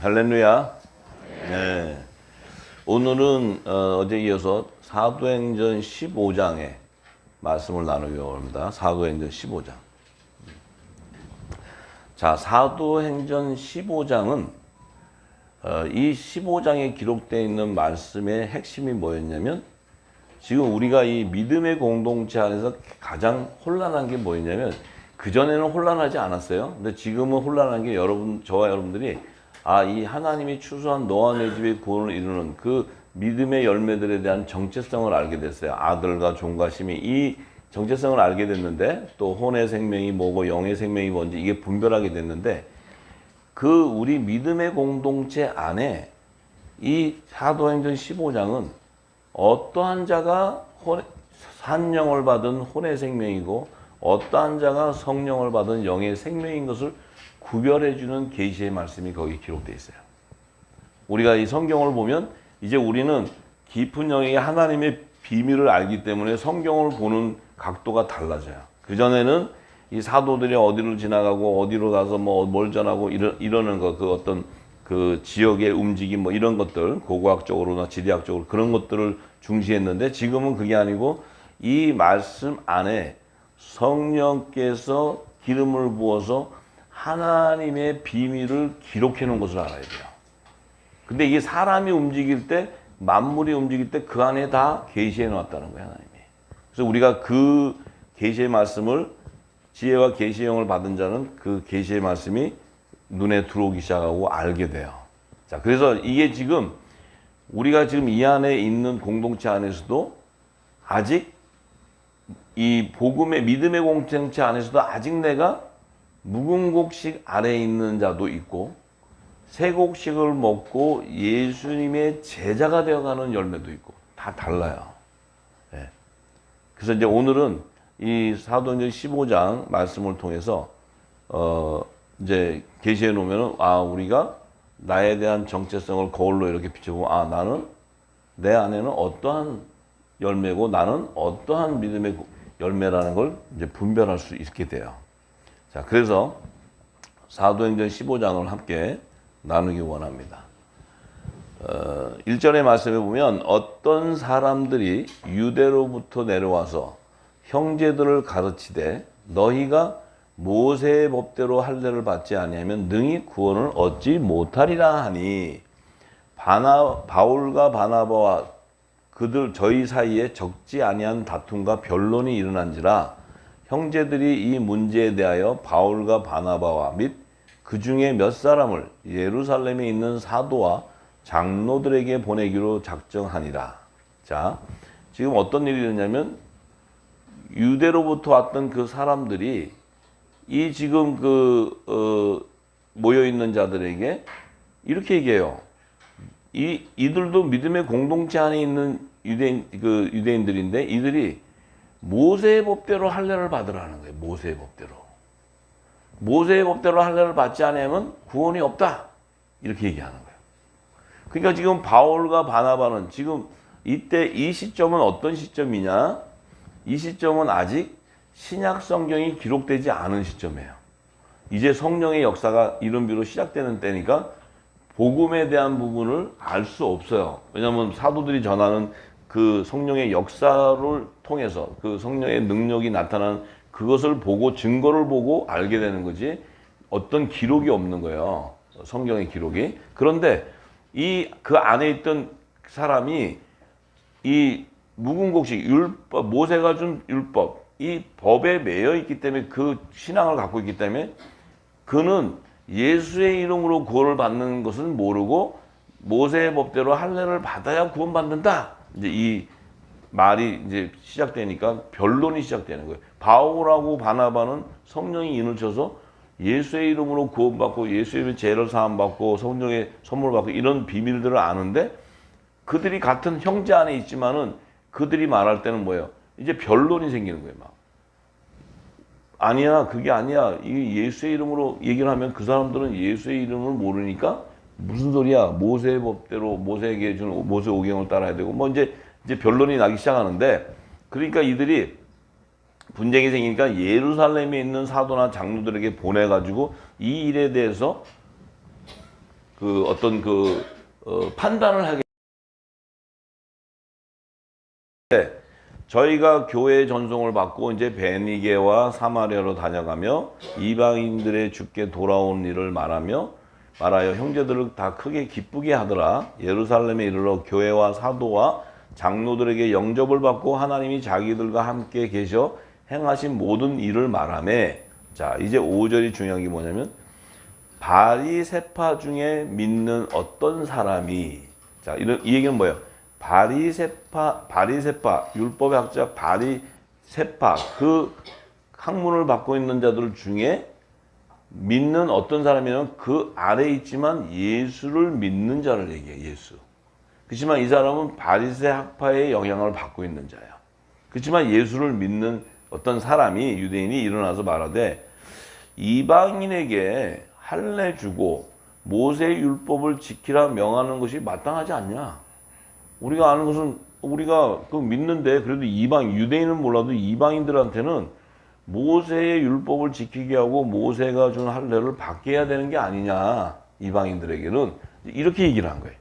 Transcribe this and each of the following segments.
할렐루야. 네. 오늘은 어제 이어서 사도행전 15장의 말씀을 나누려고 합니다. 사도행전 15장. 자, 사도행전 15장은 이 15장에 기록되어 있는 말씀의 핵심이 뭐였냐면, 지금 우리가 이 믿음의 공동체 안에서 가장 혼란한 게 뭐였냐면, 그전에는 혼란하지 않았어요. 근데 지금은 혼란한 게 저와 여러분들이 이 하나님이 추수한 너와 내 집의 구원을 이루는 그 믿음의 열매들에 대한 정체성을 알게 됐어요. 아들과 종과 심이 이 정체성을 알게 됐는데, 또 혼의 생명이 뭐고 영의 생명이 뭔지 이게 분별하게 됐는데, 그 우리 믿음의 공동체 안에 이 사도행전 15장은 어떠한 자가 산령을 받은 혼의 생명이고 어떠한 자가 성령을 받은 영의 생명인 것을 구별해주는 계시의 말씀이 거기 기록되어 있어요. 우리가 이 성경을 보면 이제 우리는 깊은 영역의 하나님의 비밀을 알기 때문에 성경을 보는 각도가 달라져요. 그전에는 이 사도들이 어디로 지나가고 어디로 가서 뭘 전하고 이러는 거, 그 어떤 그 지역의 움직임 이런 것들, 고고학적으로나 지리학적으로 그런 것들을 중시했는데, 지금은 그게 아니고 이 말씀 안에 성령께서 기름을 부어서 하나님의 비밀을 기록해 놓은 것을 알아야 돼요. 근데 이게 사람이 움직일 때, 만물이 움직일 때 그 안에 다 계시해 놨다는 거예요, 하나님이. 그래서 우리가 그 계시의 말씀을, 지혜와 계시의 영을 받은 자는 그 계시의 말씀이 눈에 들어오기 시작하고 알게 돼요. 자, 그래서 이게 지금 우리가 지금 이 안에 있는 공동체 안에서도 아직 이 복음의 믿음의 공동체 안에서도 아직 내가 묵은 곡식 아래에 있는 자도 있고, 새 곡식을 먹고 예수님의 제자가 되어가는 열매도 있고, 다 달라요. 네. 그래서 이제 오늘은 이 사도행전 15장 말씀을 통해서 이제 계시해 놓으면은 우리가 나에 대한 정체성을 거울로 이렇게 비춰보고, 나는 내 안에는 어떠한 열매고 나는 어떠한 믿음의 열매라는 걸 이제 분별할 수 있게 돼요. 자, 그래서 사도행전 15장을 함께 나누기 원합니다. 1절의 말씀에 보면, 어떤 사람들이 유대로부터 내려와서 형제들을 가르치되 너희가 모세의 법대로 할례를 받지 아니하면 능히 구원을 얻지 못하리라 하니, 바울과 바나바와 저희 사이에 적지 아니한 다툼과 변론이 일어난지라, 형제들이 이 문제에 대하여 바울과 바나바와 및 그 중에 몇 사람을 예루살렘에 있는 사도와 장로들에게 보내기로 작정하니라. 자, 지금 어떤 일이 일어나냐면, 유대로부터 왔던 그 사람들이 이 지금 모여 있는 자들에게 이렇게 얘기해요. 이들도 믿음의 공동체 안에 있는 유대인들인데, 이들이 모세의 법대로 할례를 받으라는 거예요. 모세의 법대로. 모세의 법대로 할례를 받지 않으면 구원이 없다, 이렇게 얘기하는 거예요. 그러니까 지금 바울과 바나바는 지금 이때 이 시점은 어떤 시점이냐? 이 시점은 아직 신약 성경이 기록되지 않은 시점이에요. 이제 성령의 역사가 이른 비로 시작되는 때니까 복음에 대한 부분을 알 수 없어요. 왜냐하면 사도들이 전하는 그 성령의 역사를 통해서 그 성령의 능력이 나타나는 그것을 보고, 증거를 보고 알게 되는 거지, 어떤 기록이 없는 거예요, 성경의 기록이. 그런데 그 안에 있던 사람이 이 묵은 곡식, 율법, 모세가 준 율법, 이 법에 매여 있기 때문에, 그 신앙을 갖고 있기 때문에 그는 예수의 이름으로 구원을 받는 것은 모르고 모세의 법대로 할례를 받아야 구원받는다, 이제 이 말이 이제 시작되니까 변론이 시작되는 거예요. 바울하고 바나바는 성령이 인을 쳐서 예수의 이름으로 구원받고 예수의 죄를 사함받고 성령의 선물을 받고 이런 비밀들을 아는데, 그들이 같은 형제 안에 있지만은 그들이 말할 때는 뭐예요? 이제 변론이 생기는 거예요. 아니야, 그게 아니야. 이 예수의 이름으로 얘기를 하면 그 사람들은 예수의 이름을 모르니까 무슨 소리야? 모세의 법대로 모세에게 준 모세 오경을 따라야 되고 이제 변론이 나기 시작하는데, 그러니까 이들이 분쟁이 생기니까 예루살렘에 있는 사도나 장로들에게 보내가지고 이 일에 대해서 그 어떤 그 판단을 하게. 저희가 교회 전송을 받고 이제 베니게와 사마리아로 다녀가며 이방인들의 주께 돌아온 일을 말하여 형제들을 다 크게 기쁘게 하더라. 예루살렘에 이르러 교회와 사도와 장로들에게 영접을 받고 하나님이 자기들과 함께 계셔 행하신 모든 일을 말하며. 자, 이제 5절이 중요한 게 뭐냐면 바리새파 중에 믿는 어떤 사람이, 자, 이 얘기는 뭐예요? 바리새파, 율법의 학자 바리새파, 그 학문을 받고 있는 자들 중에 믿는 어떤 사람이냐면 그 아래에 있지만 예수를 믿는 자를 얘기해요. 예수. 그렇지만 이 사람은 바리새 학파의 영향을 받고 있는 자야. 그렇지만 예수를 믿는 어떤 사람이, 유대인이 일어나서 말하되 이방인에게 할례 주고 모세 율법을 지키라 명하는 것이 마땅하지 않냐? 우리가 아는 것은 우리가 그 믿는데 그래도 유대인은 몰라도 이방인들한테는 모세의 율법을 지키게 하고 모세가 준 할례를 받게 해야 되는 게 아니냐, 이방인들에게는. 이렇게 얘기를 한 거예요.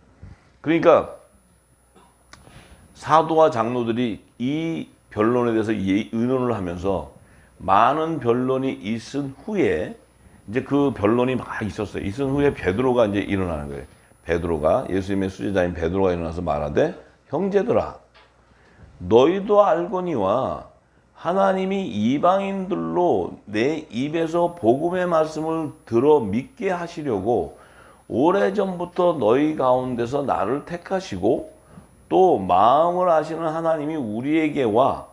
그러니까 사도와 장로들이 이 변론에 대해서 의논을 하면서 많은 변론이 있은 후에 이제 그 변론이 막 있었어요. 있은 후에 베드로가 이제 일어나는 거예요. 베드로가, 예수님의 수제자인 베드로가 일어나서 말하되 형제들아, 너희도 알거니와 하나님이 이방인들로 내 입에서 복음의 말씀을 들어 믿게 하시려고 오래전부터 너희 가운데서 나를 택하시고 또 마음을 아시는 하나님이 우리에게와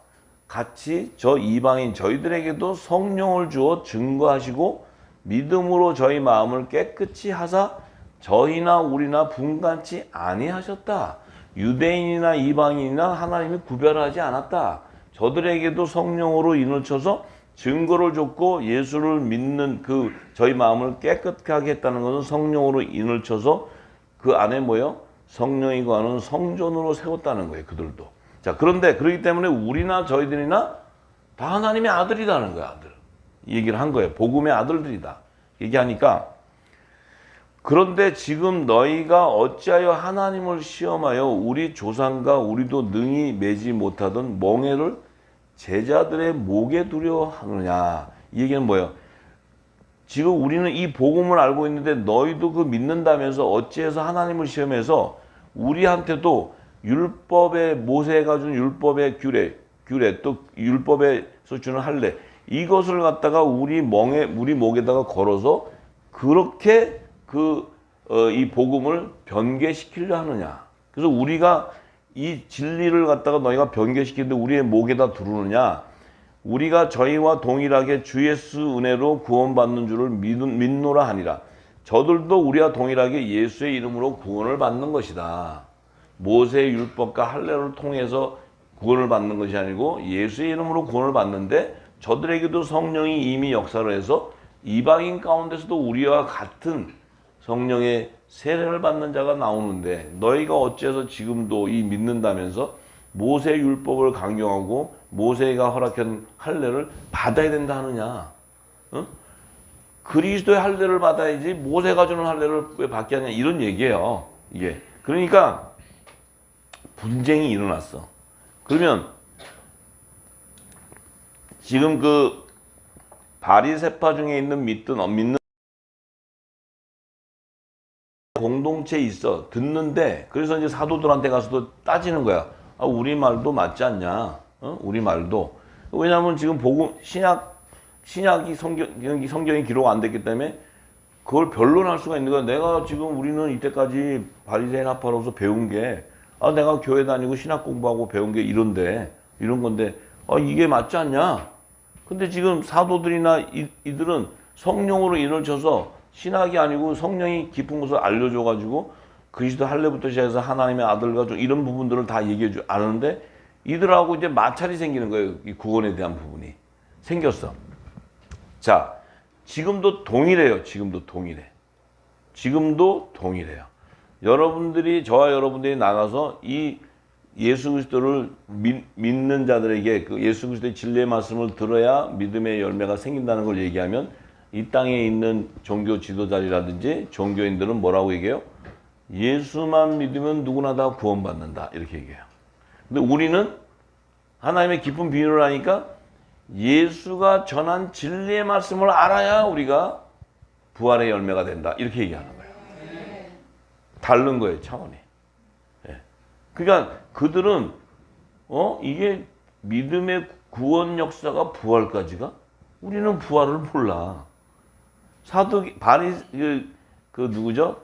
같이 저 이방인 저희들에게도 성령을 주어 증거하시고 믿음으로 저희 마음을 깨끗이 하사 저희나 우리나 분간치 아니하셨다. 유대인이나 이방인이나 하나님이 구별하지 않았다. 저들에게도 성령으로 인을 쳐서 증거를 줬고 예수를 믿는 그 저희 마음을 깨끗하게 했다는 것은 성령으로 인을 쳐서 그 안에 뭐예요? 성령이 거하는 성전으로 세웠다는 거예요. 그들도. 자, 그런데 그렇기 때문에 우리나 저희들이나 다 하나님의 아들이라는 거야. 아들. 이 얘기를 한 거예요. 복음의 아들들이다. 얘기하니까 그런데 지금 너희가 어찌하여 하나님을 시험하여 우리 조상과 우리도 능히 매지 못하던 멍에를 제자들의 목에 두려 하느냐. 이 얘기는 뭐예요? 지금 우리는 이 복음을 알고 있는데 너희도 그 믿는다면서 어찌해서 하나님을 시험해서 우리한테도 율법의 모세가 준 율법의 규례 또 율법에서 주는 할례 이것을 갖다가 우리 목에다가 걸어서 그렇게 이 복음을 변개시키려 하느냐. 그래서 우리가 이 진리를 갖다가 너희가 변개시키는데 우리의 목에다 두르느냐. 우리가 저희와 동일하게 주 예수 은혜로 구원받는 줄을 믿노라 하니라. 저들도 우리와 동일하게 예수의 이름으로 구원을 받는 것이다. 모세의 율법과 할례를 통해서 구원을 받는 것이 아니고 예수의 이름으로 구원을 받는데 저들에게도 성령이 이미 역사를 해서 이방인 가운데서도 우리와 같은 성령의 세례를 받는 자가 나오는데 너희가 어째서 지금도 이 믿는다면서 모세의 율법을 강경하고 모세가 허락한 할례를 받아야 된다 하느냐. 어? 그리스도의 할례를 받아야지 모세가 주는 할례를 왜 받게 하냐 이런 얘기예요. 이게 그러니까 분쟁이 일어났어. 그러면 지금 그 바리새파 중에 있는 믿는 공동체에 있어. 듣는데 그래서 이제 사도들한테 가서도 따지는 거야. 아, 우리 말도 맞지 않냐? 어? 우리 말도. 왜냐하면 지금 복음 신약이 성경이 기록 안 됐기 때문에 그걸 변론할 수가 있는 거야. 내가 지금 우리는 이때까지 바리새인 학파로서 배운 게 내가 교회 다니고 신학 공부하고 배운 게 이런 건데 이게 맞지 않냐? 근데 지금 사도들이나 이들은 성령으로 인을 쳐서 신학이 아니고 성령이 깊은 것을 알려줘가지고 그리스도 할례부터 시작해서 하나님의 아들과 좀 이런 부분들을 다 얘기해 아는데 이들하고 이제 마찰이 생기는 거예요. 이 구원에 대한 부분이 생겼어. 자, 지금도 동일해요. 지금도 동일해요. 여러분들이 저와 여러분들이 나가서 이 예수 그리스도를 믿는 자들에게 그 예수 그리스도의 진리의 말씀을 들어야 믿음의 열매가 생긴다는 걸 얘기하면 이 땅에 있는 종교 지도자리라든지 종교인들은 뭐라고 얘기해요? 예수만 믿으면 누구나 다 구원받는다. 이렇게 얘기해요. 근데 우리는 하나님의 깊은 비밀을 아니까 예수가 전한 진리의 말씀을 알아야 우리가 부활의 열매가 된다. 이렇게 얘기하는 거예요. 다른 거예요, 차원이. 예. 그러니까 그들은 이게 믿음의 구원 역사가 부활까지가? 우리는 부활을 몰라. 누구죠?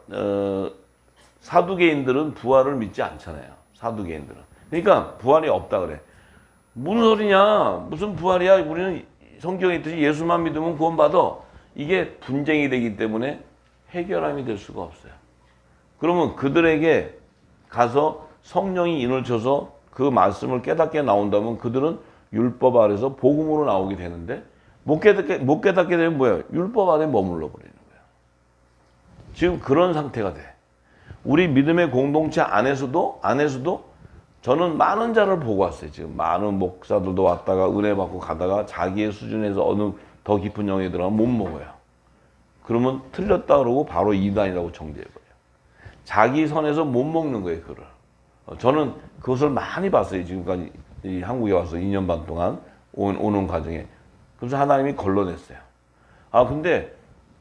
사두개인들은 부활을 믿지 않잖아요. 사두개인들은. 그러니까 부활이 없다 그래. 무슨 소리냐? 무슨 부활이야? 우리는 성경에 있듯이 예수만 믿으면 구원받아. 이게 분쟁이 되기 때문에 해결함이 될 수가 없어요. 그러면 그들에게 가서 성령이 인을 쳐서 그 말씀을 깨닫게 나온다면 그들은 율법 아래서 복음으로 나오게 되는데 못 깨닫게 되면 뭐예요? 율법 아래 머물러 버리는 거예요. 지금 그런 상태가 돼. 우리 믿음의 공동체 안에서도 저는 많은 자를 보고 왔어요. 지금 많은 목사들도 왔다가 은혜 받고 가다가 자기의 수준에서 어느 더 깊은 영역에 들어가면 못 먹어요. 그러면 틀렸다 그러고 바로 이단이라고 정죄해버려요. 자기 선에서 못 먹는 거예요, 그를. 저는 그것을 많이 봤어요. 지금까지 한국에 와서 2년 반 동안 오는 과정에. 그래서 하나님이 걸러냈어요. 근데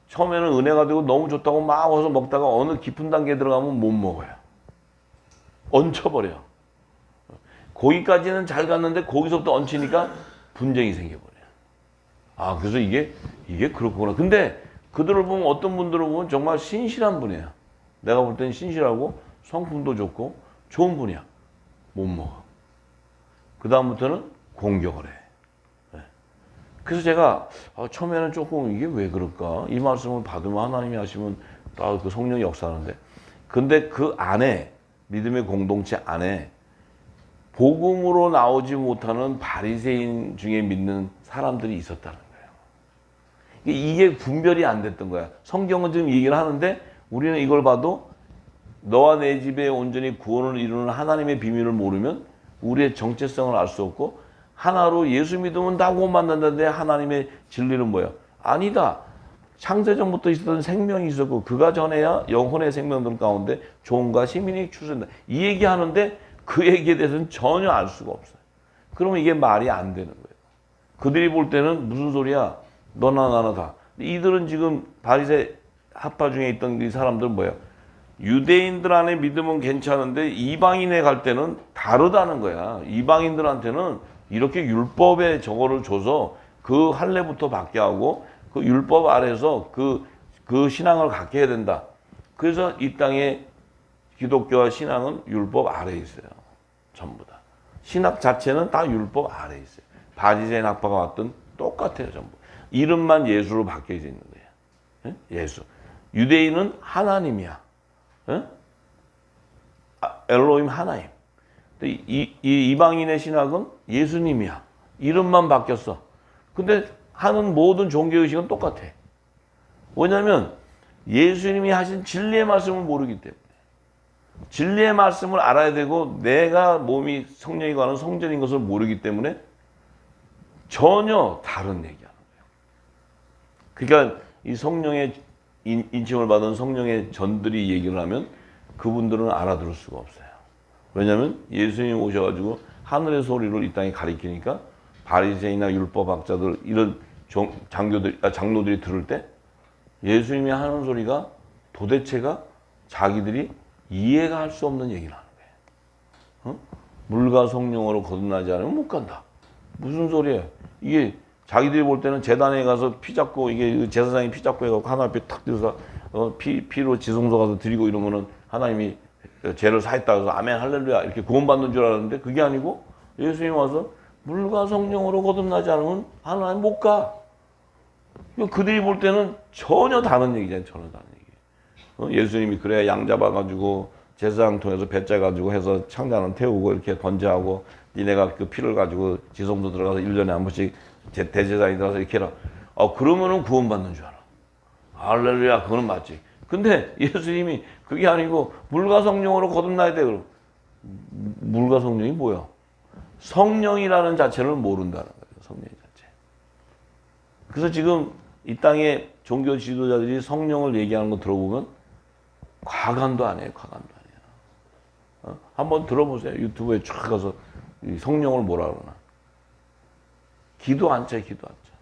처음에는 은혜가 되고 너무 좋다고 막 와서 먹다가 어느 깊은 단계에 들어가면 못 먹어요. 얹혀버려요. 거기까지는 잘 갔는데 거기서부터 얹히니까 분쟁이 생겨버려요. 그래서 이게 그렇구나. 근데 그들을 보면 어떤 분들을 보면 정말 신실한 분이에요. 내가 볼 때는 신실하고 성품도 좋고 좋은 분이야. 못 먹어. 그 다음부터는 공격을 해. 그래서 제가 처음에는 조금 이게 왜 그럴까? 이 말씀을 받으면 하나님이 하시면 그 성령이 역사하는데. 근데 그 안에 믿음의 공동체 안에 복음으로 나오지 못하는 바리새인 중에 믿는 사람들이 있었다는 거예요. 이게 분별이 안 됐던 거야. 성경은 지금 얘기를 하는데 우리는 이걸 봐도 너와 내 집에 온전히 구원을 이루는 하나님의 비밀을 모르면 우리의 정체성을 알 수 없고 하나로 예수 믿으면 다 구원받는다는데 하나님의 진리는 뭐예요? 아니다. 창세전부터 있었던 생명이 있었고 그가 전해야 영혼의 생명들 가운데 종과 시민이 출생한다. 이 얘기하는데 그 얘기에 대해서는 전혀 알 수가 없어요. 그러면 이게 말이 안 되는 거예요. 그들이 볼 때는 무슨 소리야? 너나 나나 다. 이들은 지금 바리새 학파 중에 있던 이 사람들은 뭐예요? 유대인들 안에 믿으면 괜찮은데 이방인에 갈 때는 다르다는 거야. 이방인들한테는 이렇게 율법에 저거를 줘서 그 할례부터 받게 하고 그 율법 아래서 그 신앙을 갖게 해야 된다. 그래서 이 땅에 기독교와 신앙은 율법 아래에 있어요. 전부 다. 신학 자체는 다 율법 아래에 있어요. 바리새인 학파가 왔던 똑같아요. 전부. 이름만 예수로 바뀌어져 있는 거예요. 예수. 유대인은 하나님이야. 엘로힘 하나님. 이방인의 신학은 예수님이야. 이름만 바뀌었어. 근데 하는 모든 종교의식은 똑같아. 왜냐하면 예수님이 하신 진리의 말씀을 모르기 때문에. 진리의 말씀을 알아야 되고 내가 몸이 성령이 가는 성전인 것을 모르기 때문에 전혀 다른 얘기하는 거예요. 그러니까 이 성령의 인침을 받은 성령의 전들이 얘기를 하면 그분들은 알아들을 수가 없어요. 왜냐하면 예수님이 오셔가지고 하늘의 소리를 이 땅에 가리키니까 바리새인이나 율법학자들 이런 장로들이 들을 때 예수님이 하는 소리가 도대체가 자기들이 이해가 할 수 없는 얘기를 하는 거예요. 물과 성령으로 거듭나지 않으면 못 간다. 무슨 소리예요? 이게 자기들이 볼 때는 제단에 가서 피 잡고 이게 제사장이 피 잡고 해갖고 하나님 앞에 탁 들어서 피로 지성소 가서 드리고 이러면은 하나님이 죄를 사했다 해서 아멘 할렐루야 이렇게 구원받는 줄 알았는데 그게 아니고 예수님 와서 물과 성령으로 거듭나지 않으면 하나님 못 가. 그들이 볼 때는 전혀 다른 얘기잖아요. 전혀 다른 얘기. 예수님이 그래 양 잡아가지고 제사장 통해서 배짜 가지고 해서 창자는 태우고 이렇게 번제하고 니네가 그 피를 가지고 지성소 들어가서 1년에 한 번씩 대제사장이 들어가서 이렇게 해라. 그러면은 구원받는 줄 알아. 할렐루야 그거는 맞지. 근데 예수님이 그게 아니고 물과 성령으로 거듭나야 돼. 그럼 물과 성령이 뭐야? 성령이라는 자체를 모른다는 거예요. 성령 자체. 그래서 지금 이 땅에 종교 지도자들이 성령을 얘기하는 거 들어보면 과간도 아니에요. 과간도 아니에요. 한번 들어보세요. 유튜브에 쫙 가서 성령을 뭐라 그러나. 기도 안 차, 기도 안 차.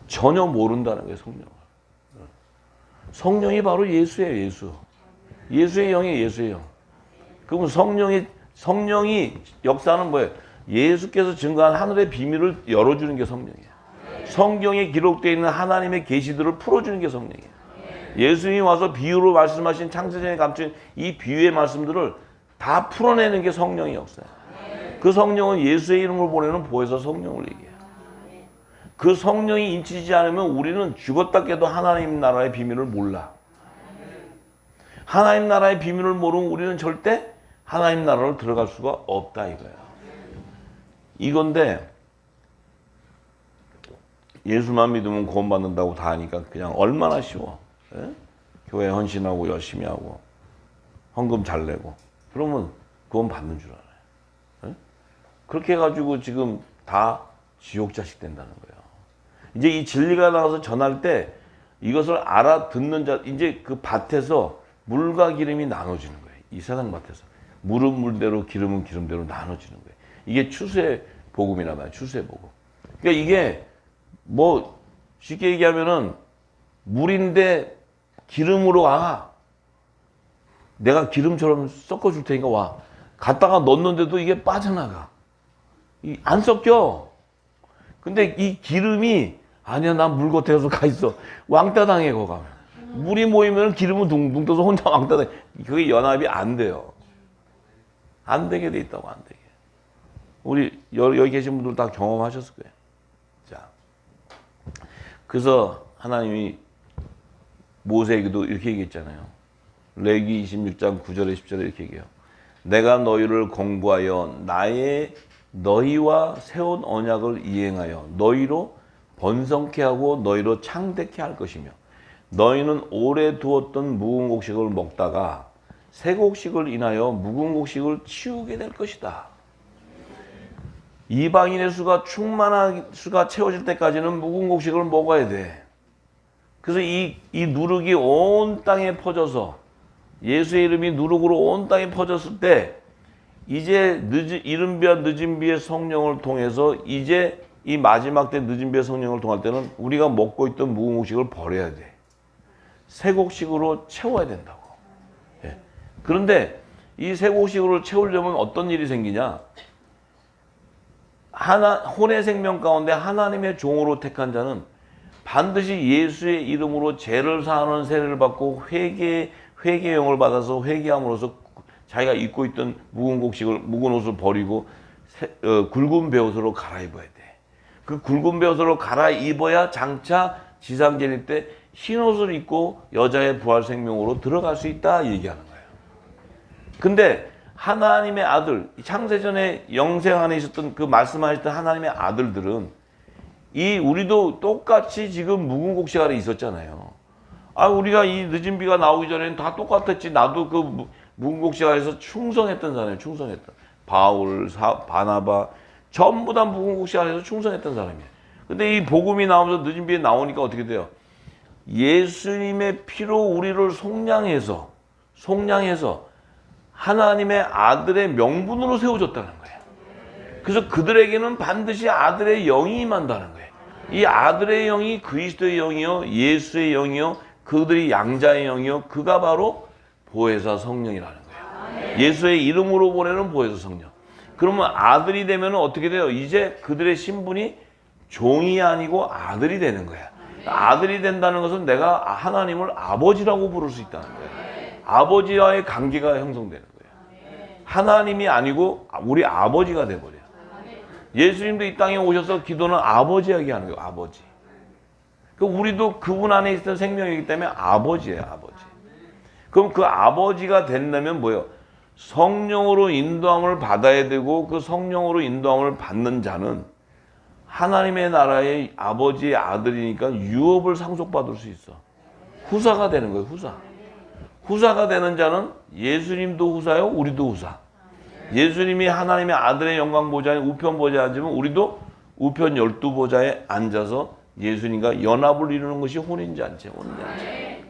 전혀 모른다는 거예요, 성령을. 성령이 바로 예수예요, 예수. 예수의 영이에요, 예수의 영. 그럼 성령이 역사는 뭐예요? 예수께서 증거한 하늘의 비밀을 열어주는 게 성령이에요. 성경에 기록되어 있는 하나님의 계시들을 풀어주는 게 성령이에요. 예수님이 와서 비유로 말씀하신 창세전에 감춘 이 비유의 말씀들을 다 풀어내는 게 성령의 역사예요. 그 성령은 예수의 이름을 보내는 보혜사 성령을 얘기해요. 그 성령이 인치지 않으면 우리는 죽었다 깨도 하나님 나라의 비밀을 몰라. 하나님 나라의 비밀을 모르면 우리는 절대 하나님 나라로 들어갈 수가 없다 이거야. 이건데 예수만 믿으면 구원받는다고 다 하니까 그냥 얼마나 쉬워. 예? 교회 헌신하고 열심히 하고 헌금 잘 내고 그러면 구원 받는 줄 알아요. 예? 그렇게 해가지고 지금 다 지옥 자식 된다는 거예요. 이제 이 진리가 나가서 전할 때 이것을 알아듣는 자, 이제 그 밭에서 물과 기름이 나눠지는 거예요. 이 세상 밭에서. 물은 물대로 기름은 기름대로 나눠지는 거예요. 이게 추수의 복음이란 말이에요. 추수의 복음. 그러니까 이게 뭐 쉽게 얘기하면은 물인데 기름으로 와. 내가 기름처럼 섞어줄 테니까 와. 갖다가 넣는데도 이게 빠져나가. 안 섞여. 근데 이 기름이 아니야 난 물 겉에서 가 있어. 왕따 당해 거기 가면. 물이 모이면 기름은 둥둥 떠서 혼자 왕따 당해. 그게 연합이 안 돼요. 안 되게 돼 있다고 안 되게. 우리 여기 계신 분들 다 경험하셨을 거예요. 자, 그래서 하나님이 모세에게도 이렇게 얘기했잖아요. 레위기 26장 9절에 10절에 이렇게 얘기해요. 내가 너희를 공부하여 너희와 세운 언약을 이행하여 너희로 번성케 하고 너희로 창대케 할 것이며 너희는 오래 두었던 묵은 곡식을 먹다가 새 곡식을 인하여 묵은 곡식을 치우게 될 것이다. 이방인의 수가 충만한 수가 채워질 때까지는 묵은 곡식을 먹어야 돼. 그래서 이 누룩이 온 땅에 퍼져서 예수의 이름이 누룩으로 온 땅에 퍼졌을 때 이제 이른 비와 늦은 비의 성령을 통해서 이제 이 마지막 때 늦은 비의 성령을 통할 때는 우리가 먹고 있던 묵은 곡식을 버려야 돼. 새 곡식으로 채워야 된다고. 예. 그런데 이 새 곡식으로 채우려면 어떤 일이 생기냐? 혼의 생명 가운데 하나님의 종으로 택한 자는 반드시 예수의 이름으로 죄를 사하는 세례를 받고 회개의 영을 받아서 회개함으로써 자기가 입고 있던 묵은 옷을 버리고 굵은 베옷으로 갈아입어야 돼. 그 굵은 베옷으로 갈아입어야 장차 지상제일 때 흰 옷을 입고 여자의 부활 생명으로 들어갈 수 있다 얘기하는 거예요. 근데 하나님의 아들, 창세전에 영생 안에 있었던 그 말씀하셨던 하나님의 아들들은 우리도 똑같이 지금 묵은 곡식 아래 있었잖아요. 우리가 이 늦은 비가 나오기 전에는 다 똑같았지. 나도 그 묵은 곡식 아래에서 충성했던 사람이에요. 충성했던. 바울, 바나바 전부 다 묵은 곡식 아래에서 충성했던 사람이에요. 근데 이 복음이 나오면서 늦은 비에 나오니까 어떻게 돼요? 예수님의 피로 우리를 속량해서 하나님의 아들의 명분으로 세워줬다는 거예요. 그래서 그들에게는 반드시 아들의 영이 임한다는 거예요. 이 아들의 영이 그리스도의 영이요, 예수의 영이요, 그들이 양자의 영이요, 그가 바로 보혜사 성령이라는 거예요. 예수의 이름으로 보내는 보혜사 성령. 그러면 아들이 되면 어떻게 돼요? 이제 그들의 신분이 종이 아니고 아들이 되는 거야. 아들이 된다는 것은 내가 하나님을 아버지라고 부를 수 있다는 거예요. 아버지와의 관계가 형성되는 거예요. 하나님이 아니고 우리 아버지가 돼버려요. 예수님도 이 땅에 오셔서 기도는 아버지에게 하는 거예요. 아버지. 우리도 그분 안에 있던 생명이기 때문에 아버지예요. 아버지. 그럼 그 아버지가 된다면 뭐예요? 성령으로 인도함을 받아야 되고 그 성령으로 인도함을 받는 자는 하나님의 나라의 아버지의 아들이니까 유업을 상속받을 수 있어. 후사가 되는 거예요. 후사가 되는 자는 예수님도 후사요, 우리도 후사. 예수님이 하나님의 아들의 영광 보좌에 우편 보좌에 앉으면 우리도 우편 12보좌에 앉아서 예수님과 연합을 이루는 것이 혼인잔치, 혼인잔치.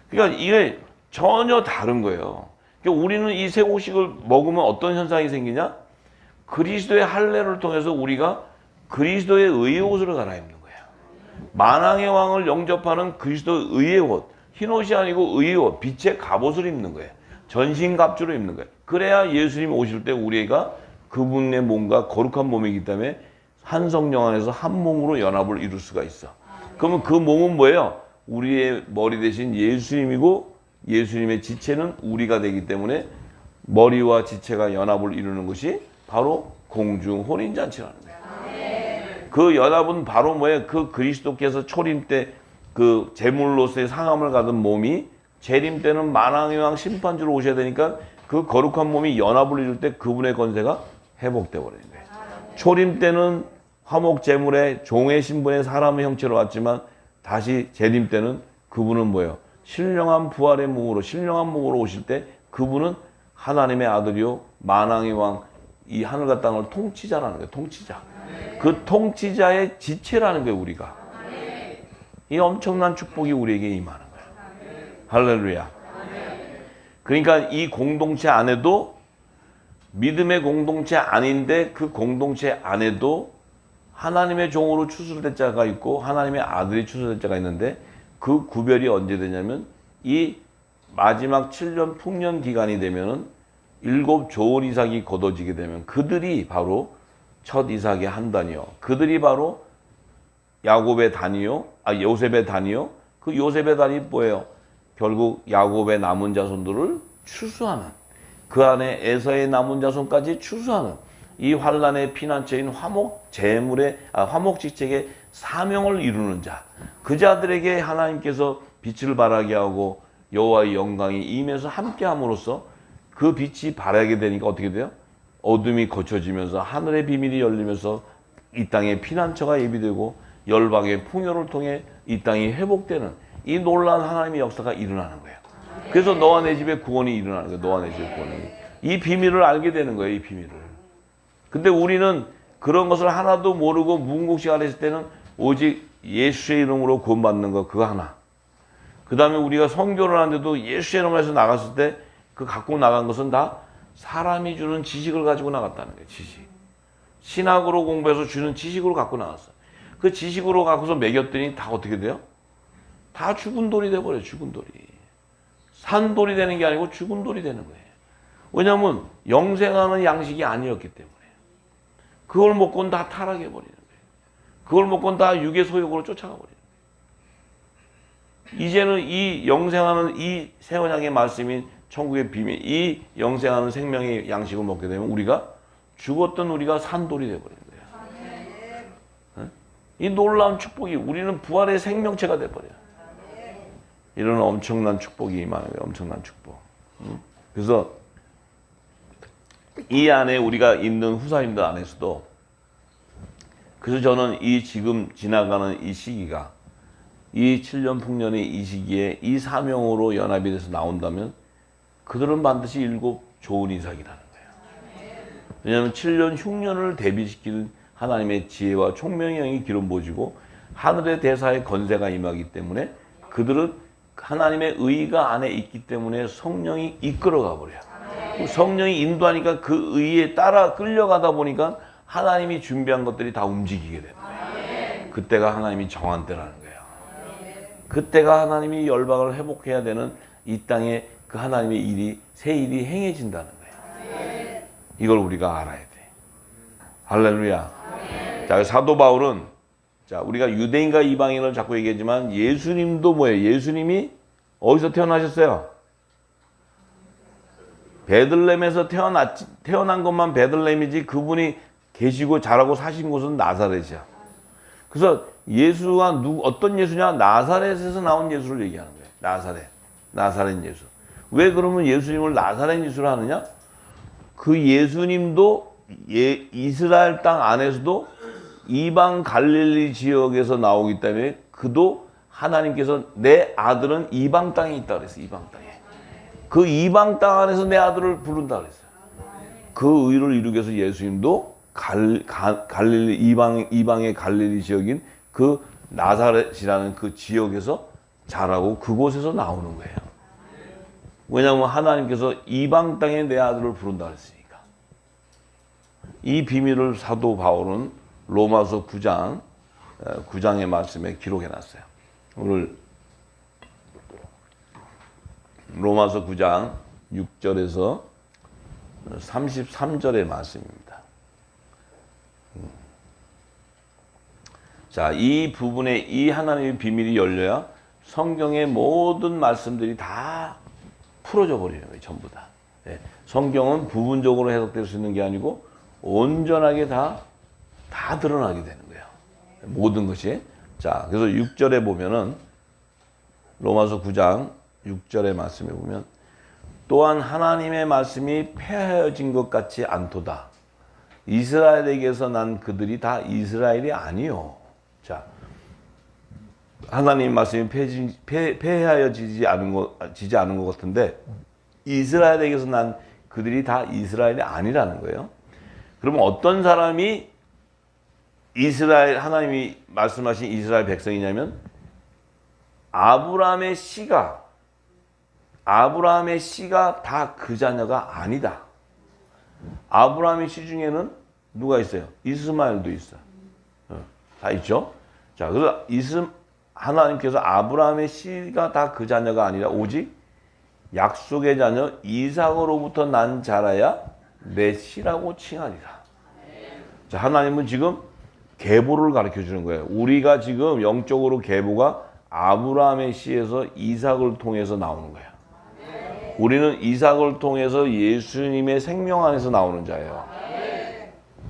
그러니까 이게 전혀 다른 거예요. 그러니까 우리는 이 새곡식을 먹으면 어떤 현상이 생기냐? 그리스도의 할례를 통해서 우리가 그리스도의 의의 옷을 갈아입는 거예요. 만왕의 왕을 영접하는 그리스도의 의의 옷, 흰 옷이 아니고 의의 옷, 빛의 갑옷을 입는 거예요. 전신갑주로 입는 거예요. 그래야 예수님이 오실 때 우리가 그분의 몸과 거룩한 몸이기 때문에 한 성령 안에서 한 몸으로 연합을 이룰 수가 있어. 그러면 그 몸은 뭐예요? 우리의 머리 대신 예수님이고 예수님의 지체는 우리가 되기 때문에 머리와 지체가 연합을 이루는 것이 바로 공중 혼인잔치라는 거예요. 그 연합은 바로 뭐예요? 그 그리스도께서 초림 때 그 제물로서의 상함을 가진 몸이 재림 때는 만왕의 왕 심판주로 오셔야 되니까 그 거룩한 몸이 연합을 이룰 때 그분의 권세가 회복돼 버리는 거예요. 초림 때는 화목 제물의 종의 신분의 사람의 형체로 왔지만 다시 재림 때는 그분은 뭐예요? 신령한 부활의 몸으로 신령한 몸으로 오실 때 그분은 하나님의 아들이요 만왕의 왕 이 하늘과 땅을 통치자라는 거예요. 통치자. 그 통치자의 지체라는 거예요. 우리가. 이 엄청난 축복이 우리에게 임하는 거예요. 할렐루야. 그러니까 이 공동체 안에도 믿음의 공동체 아닌데 그 공동체 안에도 하나님의 종으로 추수된 자가 있고 하나님의 아들이 추수된 자가 있는데 그 구별이 언제 되냐면 이 마지막 7년 풍년 기간이 되면은 7 좋은 이삭이 거둬지게 되면 그들이 바로 첫 이삭의 한 단이요. 그들이 바로 야곱의 단이요. 요셉의 단이요. 그 요셉의 단이 뭐예요? 결국 야곱의 남은 자손들을 추수하는 그 안에 에서의 남은 자손까지 추수하는 이 환란의 피난처인 화목직책의 사명을 이루는 자. 그 자들에게 하나님께서 빛을 발하게 하고 여호와의 영광이 임해서 함께함으로써 그 빛이 발하게 되니까 어떻게 돼요? 어둠이 거쳐지면서 하늘의 비밀이 열리면서 이 땅에 피난처가 예비되고 열방의 풍요를 통해 이 땅이 회복되는 이 놀라운 하나님의 역사가 일어나는 거예요. 그래서 너와 내 집에 구원이 일어나는 거예요. 너와 내 집에 구원이. 이 비밀을 알게 되는 거예요. 이 비밀을. 근데 우리는 그런 것을 하나도 모르고 무궁국식 안에 있을 때는 오직 예수의 이름으로 구원받는 거 그거 하나. 그 다음에 우리가 선교를 하는데도 예수의 이름으로 해서 나갔을 때 그 갖고 나간 것은 다 사람이 주는 지식을 가지고 나갔다는 거예요. 지식. 신학으로 공부해서 주는 지식으로 갖고 나갔어. 그 지식으로 갖고서 먹였더니 다 어떻게 돼요? 다 죽은 돌이 돼버려요. 죽은 돌이. 산 돌이 되는 게 아니고 죽은 돌이 되는 거예요. 왜냐하면 영생하는 양식이 아니었기 때문에. 그걸 먹고는 다 타락해버리는 거예요. 그걸 먹고는 다 육의 소욕으로 쫓아가 버리는 거예요. 이제는 이 영생하는 이 새언약의 말씀인 천국의 비밀, 이 영생하는 생명의 양식을 먹게 되면 우리가 죽었던 우리가 산돌이 돼버리는 거예요. 이 놀라운 축복이 우리는 부활의 생명체가 돼버려요. 이런 엄청난 축복이 임하는 거예요. 엄청난 축복. 그래서 이 안에 우리가 있는 후사님들 안에서도 그래서 저는 이 지금 지나가는 이 시기가 이 7년 풍년의 이 시기에 이 사명으로 연합이 돼서 나온다면 그들은 반드시 7 좋은 이삭이라는 거예요. 왜냐하면 7년 흉년을 대비시키는 하나님의 지혜와 총명의 영이 기름 부어지고 하늘의 대사의 건세가 임하기 때문에 그들은 하나님의 의가 안에 있기 때문에 성령이 이끌어가 버려요. 성령이 인도하니까 그 의에 따라 끌려가다 보니까 하나님이 준비한 것들이 다 움직이게 되는 거예요. 그때가 하나님이 정한 때라는 거예요. 그때가 하나님이 열방을 회복해야 되는 이 땅에 그 하나님의 일이 새 일이 행해진다는 거예요. 이걸 우리가 알아야 돼. 할렐루야. 자, 사도 바울은 자, 우리가 유대인과 이방인을 자꾸 얘기하지만 예수님도 뭐예요? 예수님이 어디서 태어나셨어요? 베들레헴에서 태어난 것만 베들레헴이지 그분이 계시고 자라고 사신 곳은 나사렛이야. 그래서 예수가 어떤 예수냐? 나사렛에서 나온 예수를 얘기하는 거예요. 나사렛 예수. 왜 그러면 예수님을 나사렛 예수로 하느냐? 그 예수님도 이스라엘 땅 안에서도 이방 갈릴리 지역에서 나오기 때문에 그도 하나님께서 내 아들은 이방 땅에 있다 그랬어요. 이방 땅에. 그 이방 땅 안에서 내 아들을 부른다 그랬어요. 그 의를 이루기 위해서 예수님도 갈릴리 이방의 갈릴리 지역인 그 나사렛이라는 그 지역에서 자라고 그곳에서 나오는 거예요. 왜냐하면 하나님께서 이방 땅에 내 아들을 부른다 그랬으니까. 이 비밀을 사도 바울은 로마서 9장의 말씀에 기록해 놨어요. 오늘 로마서 9장 6절에서 33절의 말씀입니다. 자, 이 부분에 이 하나님의 비밀이 열려야 성경의 모든 말씀들이 다 풀어져 버리는 거예요. 전부 다. 예. 성경은 부분적으로 해석될 수 있는 게 아니고 온전하게 다 드러나게 되는 거예요. 모든 것이. 자, 그래서 6절에 보면은 로마서 9장 6절의 말씀에 보면 또한 하나님의 말씀이 폐하여진 것 같지 않도다. 이스라엘에게서 난 그들이 다 이스라엘이 아니요. 자, 하나님 말씀이 폐하여지지 않은 것 같은데 이스라엘에게서 난 그들이 다 이스라엘이 아니라는 거예요. 그러면 어떤 사람이 하나님이 말씀하신 이스라엘 백성이냐면 아브라함의 씨가 다 그 자녀가 아니다. 아브라함의 씨 중에는 누가 있어요? 이스마엘도 있어. 다 있죠? 자, 그래서 하나님께서 아브라함의 씨가 다 그 자녀가 아니라 오직 약속의 자녀 이삭으로부터 난 자라야 내 씨라고 칭하리라. 자, 하나님은 지금 계보를 가르쳐 주는 거예요. 우리가 지금 영적으로 계보가 아브라함의 씨에서 이삭을 통해서 나오는 거예요. 우리는 이삭을 통해서 예수님의 생명 안에서 나오는 자예요.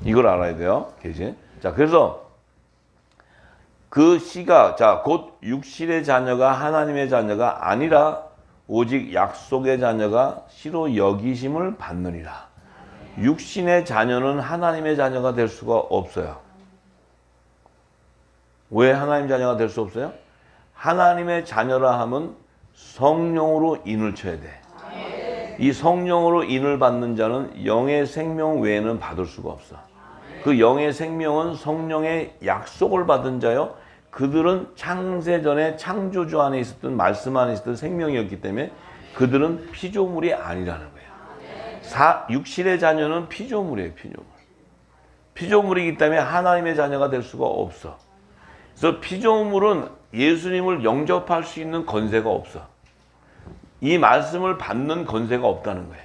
이걸 알아야 돼요. 계시. 자, 그래서 그 씨가 곧 육신의 자녀가 하나님의 자녀가 아니라 오직 약속의 자녀가 씨로 여기심을 받느니라. 육신의 자녀는 하나님의 자녀가 될 수가 없어요. 왜 하나님 자녀가 될 수 없어요? 하나님의 자녀라 하면 성령으로 인을 쳐야 돼. 이 성령으로 인을 받는 자는 영의 생명 외에는 받을 수가 없어. 그 영의 생명은 성령의 약속을 받은 자요. 그들은 창세전에 창조주 안에 있었던 말씀 안에 있었던 생명이었기 때문에 그들은 피조물이 아니라는 거예요. 육신의 자녀는 피조물이에요. 피조물이기 때문에 하나님의 자녀가 될 수가 없어. 그래서 피조물은 예수님을 영접할 수 있는 권세가 없어. 이 말씀을 받는 권세가 없다는 거예요.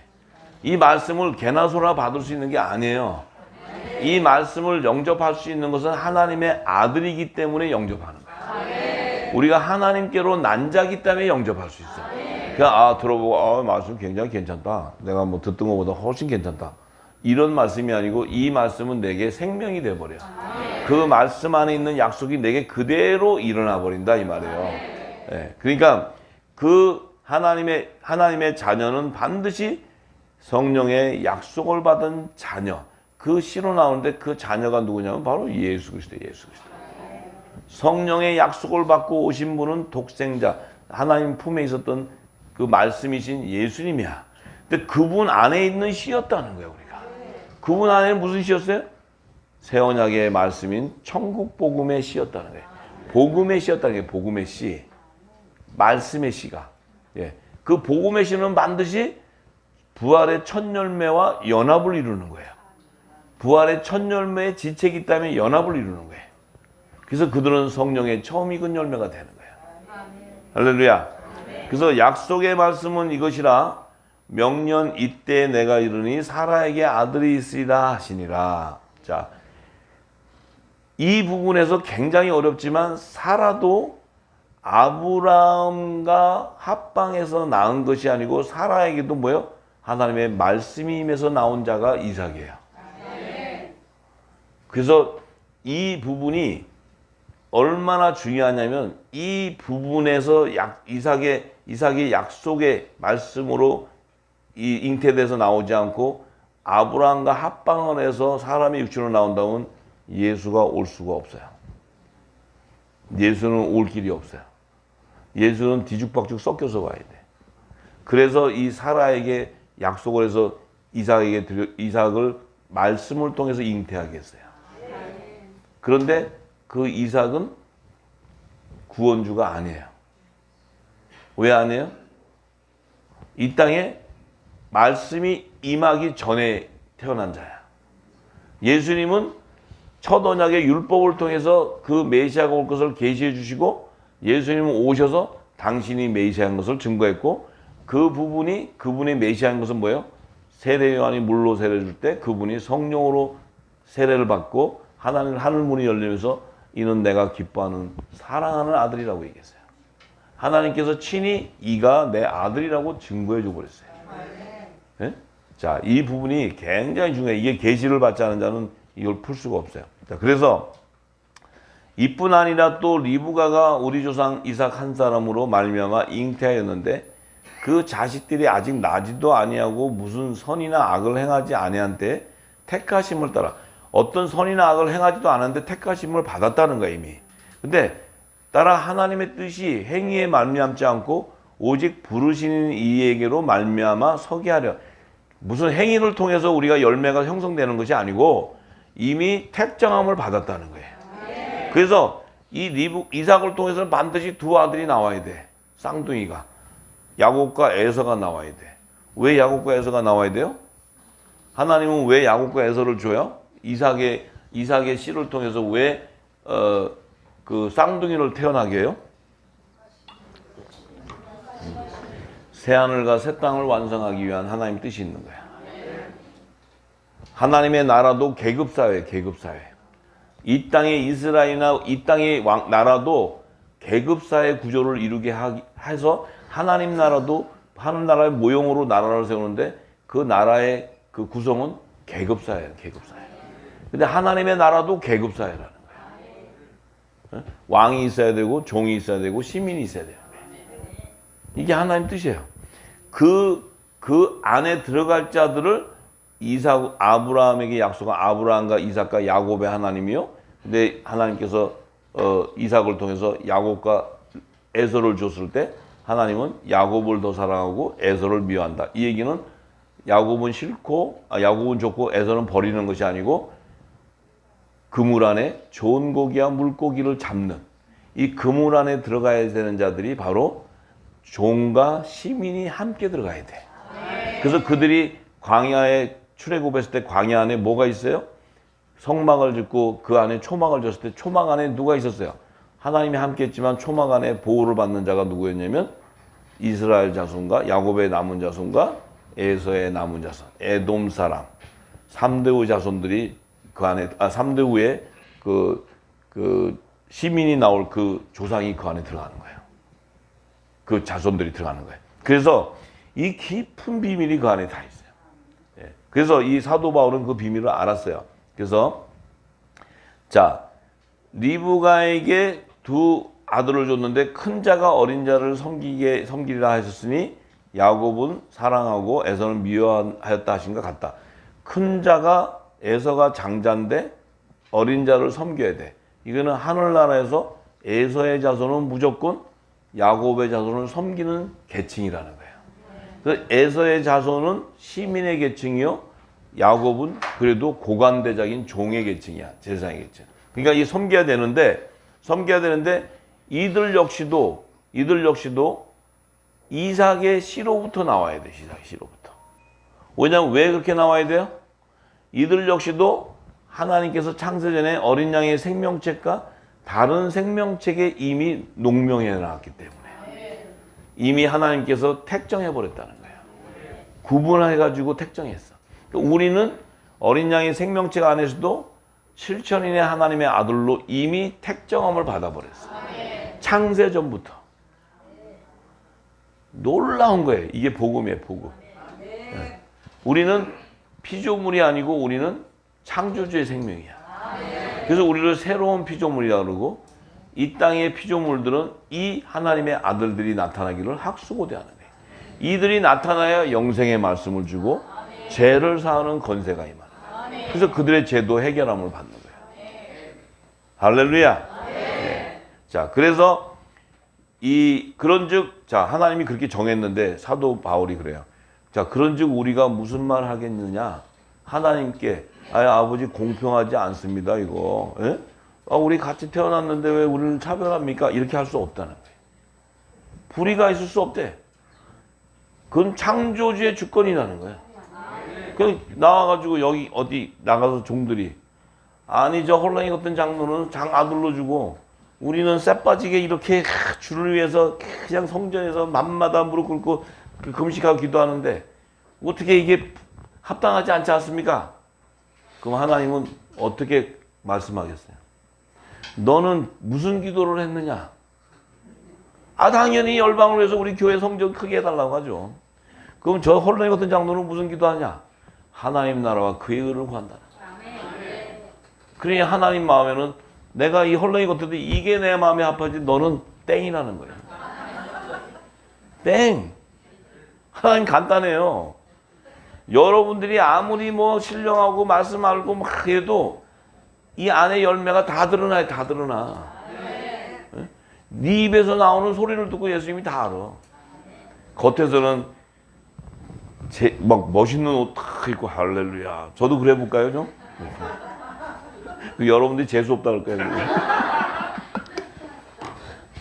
이 말씀을 개나 소나 받을 수 있는 게 아니에요. 이 말씀을 영접할 수 있는 것은 하나님의 아들이기 때문에 영접하는 거예요. 우리가 하나님께로 난 자기 때문에 영접할 수 있어요. 그냥 들어보고 말씀 굉장히 괜찮다. 내가 뭐 듣던 것보다 훨씬 괜찮다. 이런 말씀이 아니고 이 말씀은 내게 생명이 돼버려. 그 말씀 안에 있는 약속이 내게 그대로 일어나 버린다 이 말이에요. 네. 그러니까 그 하나님의 자녀는 반드시 성령의 약속을 받은 자녀. 그 씨로 나오는데 그 자녀가 누구냐면 바로 예수 그리스도예요. 예수 그리스도. 성령의 약속을 받고 오신 분은 독생자, 하나님 품에 있었던 그 말씀이신 예수님이야. 근데 그분 안에 있는 씨였다는 거예요, 우리가. 그분 안에는 무슨 씨였어요? 새 언약의 말씀인 천국 복음의 씨였다는 거예요. 복음의 씨였다는 거예요. 복음의 씨. 말씀의 씨가. 예. 그 복음의 씨는 반드시 부활의 첫 열매와 연합을 이루는 거예요. 부활의 첫 열매의 지책이 있다면 연합을 이루는 거예요. 그래서 그들은 성령의 처음 익은 열매가 되는 거예요. 할렐루야. 그래서 약속의 말씀은 이것이라 명년 이때 내가 이르니 사라에게 아들이 있으리라 하시니라. 자, 이 부분에서 굉장히 어렵지만 사라도 아브라함과 합방해서 낳은 것이 아니고 사라에게도 뭐예요? 하나님의 말씀이 임해서 나온 자가 이삭이에요. 그래서 이 부분이 얼마나 중요하냐면 이 부분에서 이삭의 약속의 말씀으로 잉태돼서 나오지 않고 아브라함과 합방을 해서 사람의 육신으로 나온다면 예수가 올 수가 없어요. 예수는 올 길이 없어요. 예수는 뒤죽박죽 섞여서 와야 돼. 그래서 이 사라에게 약속을 해서 이삭을 말씀을 통해서 잉태하게 했어요. 그런데 그 이삭은 구원주가 아니에요. 왜 아니에요? 이 땅에 말씀이 임하기 전에 태어난 자야. 예수님은 첫 언약의 율법을 통해서 그 메시아가 올 것을 계시해 주시고 예수님은 오셔서 당신이 메시아인 것을 증거했고 그 부분이 그분의 메시아인 것은 뭐예요? 세례 요한이 물로 세례 줄 때 그분이 성령으로 세례를 받고 하나님 하늘 문이 열리면서 이는 내가 기뻐하는 사랑하는 아들이라고 얘기했어요. 하나님께서 친히 이가 내 아들이라고 증거해 줘 버렸어요. 네? 자, 이 부분이 굉장히 중요해요. 이게 계시를 받지 않은 자는 이걸 풀 수가 없어요. 자, 그래서 이뿐 아니라 또 리브가가 우리 조상 이삭 한 사람으로 말미암아 잉태하였는데 그 자식들이 아직 나지도 아니하고 무슨 선이나 악을 행하지 아니한 때 택하심을 따라 어떤 선이나 악을 행하지도 않았는데 택하심을 받았다는 거야 이미. 근데 따라 하나님의 뜻이 행위에 말미암지 않고 오직 부르시는 이에게로 말미암아 서게 하려. 무슨 행위를 통해서 우리가 열매가 형성되는 것이 아니고 이미 택정함을 받았다는 거예요. 그래서 이삭을 통해서는 반드시 두 아들이 나와야 돼. 쌍둥이가. 야곱과 에서가 나와야 돼. 왜 야곱과 에서가 나와야 돼요? 하나님은 왜 야곱과 에서를 줘요? 이삭의 씨를 통해서 왜 그 쌍둥이를 태어나게 해요? 새하늘과 새 땅을 완성하기 위한 하나님 뜻이 있는 거야. 하나님의 나라도 계급사회, 계급사회. 이 땅의 이스라엘이나 이 땅의 나라도 계급사회 구조를 이루게 해서 하나님 나라도 하늘나라의 모형으로 나라를 세우는데 그 나라의 그 구성은 계급사회예요, 계급사회. 근데 하나님의 나라도 계급사회라는 거예요. 왕이 있어야 되고 종이 있어야 되고 시민이 있어야 돼요. 이게 하나님 뜻이에요. 그 안에 들어갈 자들을 아브라함에게 약속한 아브라함과 이삭과 야곱의 하나님이요. 근데 하나님께서 이삭을 통해서 야곱과 에서를 줬을 때 하나님은 야곱을 더 사랑하고 에서를 미워한다. 이 얘기는 야곱은 야곱은 좋고 에서는 버리는 것이 아니고 그물 안에 좋은 고기와 물고기를 잡는 이 그물 안에 들어가야 되는 자들이 바로 종과 시민이 함께 들어가야 돼. 그래서 그들이 광야에 출애굽했을 때 광야 안에 뭐가 있어요? 성막을 짓고 그 안에 초막을 졌을 때 초막 안에 누가 있었어요? 하나님이 함께 했지만 초막 안에 보호를 받는 자가 누구였냐면 이스라엘 자손과 야곱의 남은 자손과 에서의 남은 자손, 에돔 사람, 3대우 자손들이 그 안에 3대우의 그 시민이 나올 그 조상이 그 안에 들어가는 거예요. 그 자손들이 들어가는 거예요. 그래서 이 깊은 비밀이 그 안에 다 있어요. 예. 그래서 이 사도 바울은 그 비밀을 알았어요. 그래서 자, 리브가에게 두 아들을 줬는데 큰 자가 어린 자를 섬기리라 하셨으니 야곱은 사랑하고 에서는 미워하였다 하신 것 같다. 큰 자가 에서가 장자인데 어린 자를 섬겨야 돼. 이거는 하늘나라에서 에서의 자손은 무조건 야곱의 자손을 섬기는 계층이라는 거예요. 그래서 에서의 자손은 시민의 계층이요. 야곱은 그래도 고관대장인 종의 계층이야. 제사장의 계층. 그러니까 이 섬겨야 되는데 이들 역시도 이삭의 씨로부터 나와야 돼. 이삭의 씨로부터. 왜냐하면 왜 그렇게 나와야 돼요? 이들 역시도 하나님께서 창세전에 어린 양의 생명책과 다른 생명책에 이미 농명해 놨기 때문에 이미 하나님께서 택정해 버렸다는 거예요. 구분해가지고 택정했어. 우리는 어린 양의 생명책 안에서도 7천인의 하나님의 아들로 이미 택정함을 받아버렸어. 창세전부터. 놀라운 거예요. 이게 복음이에요, 복음. 네. 우리는 피조물이 아니고 우리는 창조주의 생명이야. 그래서 우리를 새로운 피조물이라고 그러고 이 땅의 피조물들은 이 하나님의 아들들이 나타나기를 학수고대하는 거예요. 이들이 나타나야 영생의 말씀을 주고 죄를 사하는 건세가 임하는. 그래서 그들의 죄도 해결함을 받는 거예요. 할렐루야. 네. 자, 그래서 그런즉 자, 하나님이 그렇게 정했는데 사도 바울이 그래요. 자, 그런즉 우리가 무슨 말 하겠느냐? 하나님께 아버지 공평하지 않습니다. 이거. 예? 우리 같이 태어났는데 왜 우리를 차별합니까? 이렇게 할 수 없다는 거예요. 불의가 있을 수 없대. 그건 창조주의 주권이라는 거야. 그 나와가지고 여기 어디 나가서 종들이 아니 저 홀랑이 같은 장로는 장 아들로 주고 우리는 쎄 빠지게 이렇게 주를 위해서 그냥 성전에서 밤마다 무릎 꿇고 금식하고 기도하는데 어떻게 이게 합당하지 않지 않습니까? 그럼 하나님은 어떻게 말씀하겠어요? 너는 무슨 기도를 했느냐? 당연히 열방을 위해서 우리 교회 성전 크게 해달라고 하죠. 그럼 저 홀랑이 같은 장로는 무슨 기도하냐? 하나님 나라와 그의 의를 구한다. 그러니 하나님 마음에는 내가 이 홀랑이 같은데 이게 내 마음에 합하지 너는 땡이라는 거예요. 땡. 하나님 간단해요. 여러분들이 아무리 뭐 신령하고 말씀 알고 막 해도 이 안에 열매가 다 드러나요. 다 드러나. 네 입에서 나오는 소리를 듣고 예수님이 다 알아. 겉에서는 막 멋있는 옷 탁 입고 할렐루야. 저도 그래 볼까요 좀? 여러분들이 재수 없다 그럴 거예요.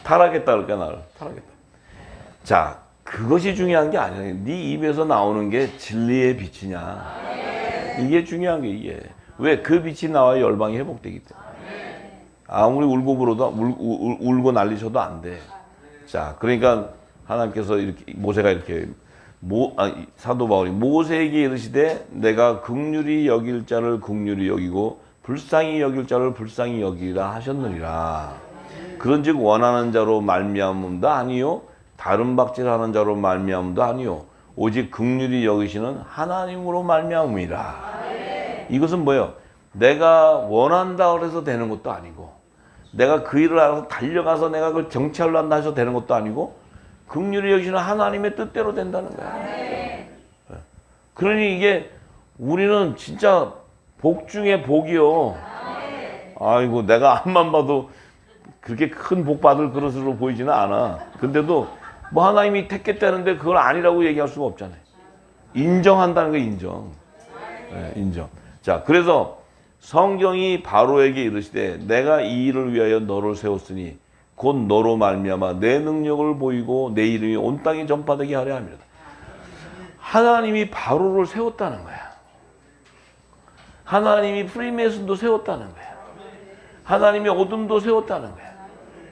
타락했다 그럴 거야 나를. 타락했다. 자, 그것이 중요한 게 아니야. 네 입에서 나오는 게 진리의 빛이냐. 이게 중요한 게 이게. 왜? 그 빛이 나와야 열방이 회복되기 때문에. 아무리 울고 불어도 울고 난리쳐도 안 돼. 자, 그러니까 하나님께서 이렇게 모세가 이렇게 사도 바울이 모세에게 이르시되 내가 긍휼히 여길 자를 긍휼히 여기고 불쌍히 여길 자를 불쌍히 여기라 하셨느니라. 그런즉 원하는 자로 말미암음도 아니요 다른 박질하는 자로 말미암음도 아니요 오직 긍휼히 여기시는 하나님으로 말미암음이라. 이것은 뭐예요? 내가 원한다 그래서 되는 것도 아니고 내가 그 일을 알아서 달려가서 내가 그걸 정치하려 한다 해서 되는 것도 아니고 긍휼히 여기시는 하나님의 뜻대로 된다는 거야. 그러니 이게 우리는 진짜 복 중에 복이요. 아이고 내가 앞만 봐도 그렇게 큰 복 받을 그릇으로 보이지는 않아. 근데도 뭐 하나님이 택했다는데 그걸 아니라고 얘기할 수가 없잖아요. 인정한다는 거 인정. 네, 인정. 자, 그래서 성경이 바로에게 이르시되 내가 이 일을 위하여 너를 세웠으니 곧 너로 말미암아 내 능력을 보이고 내 이름이 온 땅에 전파되게 하려 함이라. 하나님이 바로를 세웠다는 거야. 하나님이 프리메이슨도 세웠다는 거야. 하나님이 어둠도 세웠다는 거야.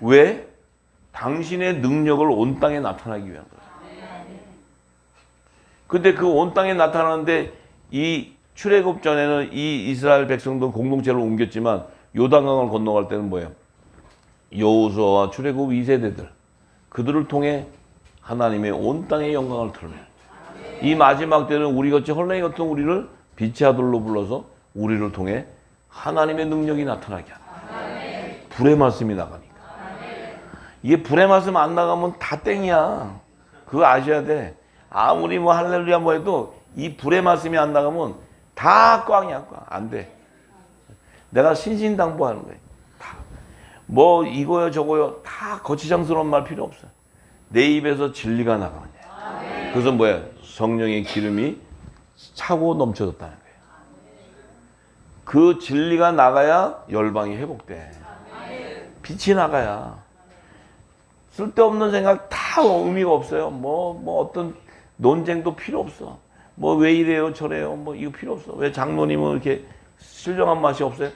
왜? 당신의 능력을 온 땅에 나타나기 위한 거야. 근데 그 온 땅에 나타나는데 이 출애굽 전에는 이 이스라엘 백성도 공동체를 옮겼지만 요단강을 건너갈 때는 뭐예요? 여호수아와 출애굽 2세대들 그들을 통해 하나님의 온 땅의 영광을 드러내요. 이 마지막 때는 우리같이 헐랭이 같은 우리를 빛의 아들로 불러서 우리를 통해 하나님의 능력이 나타나게 하는 불의 말씀이 나가니까. 이게 불의 말씀 안 나가면 다 땡이야. 그거 아셔야 돼. 아무리 뭐 할렐루야 뭐 해도 이 불의 말씀이 안 나가면 다 꽝이야. 꽝. 안 돼. 내가 신신당부하는 거예요. 다. 뭐 이거요 저거요 다 거치장스러운 말 필요 없어. 내 입에서 진리가 나가는 거야. 그래서 뭐야? 성령의 기름이 차고 넘쳐졌다는 거예요. 그 진리가 나가야 열방이 회복돼. 빛이 나가야. 쓸데없는 생각 다 의미가 없어요. 뭐 어떤 논쟁도 필요 없어. 뭐 왜 이래요 저래요 뭐 이거 필요 없어. 왜 장로님은 이렇게 신령한 맛이 없어요?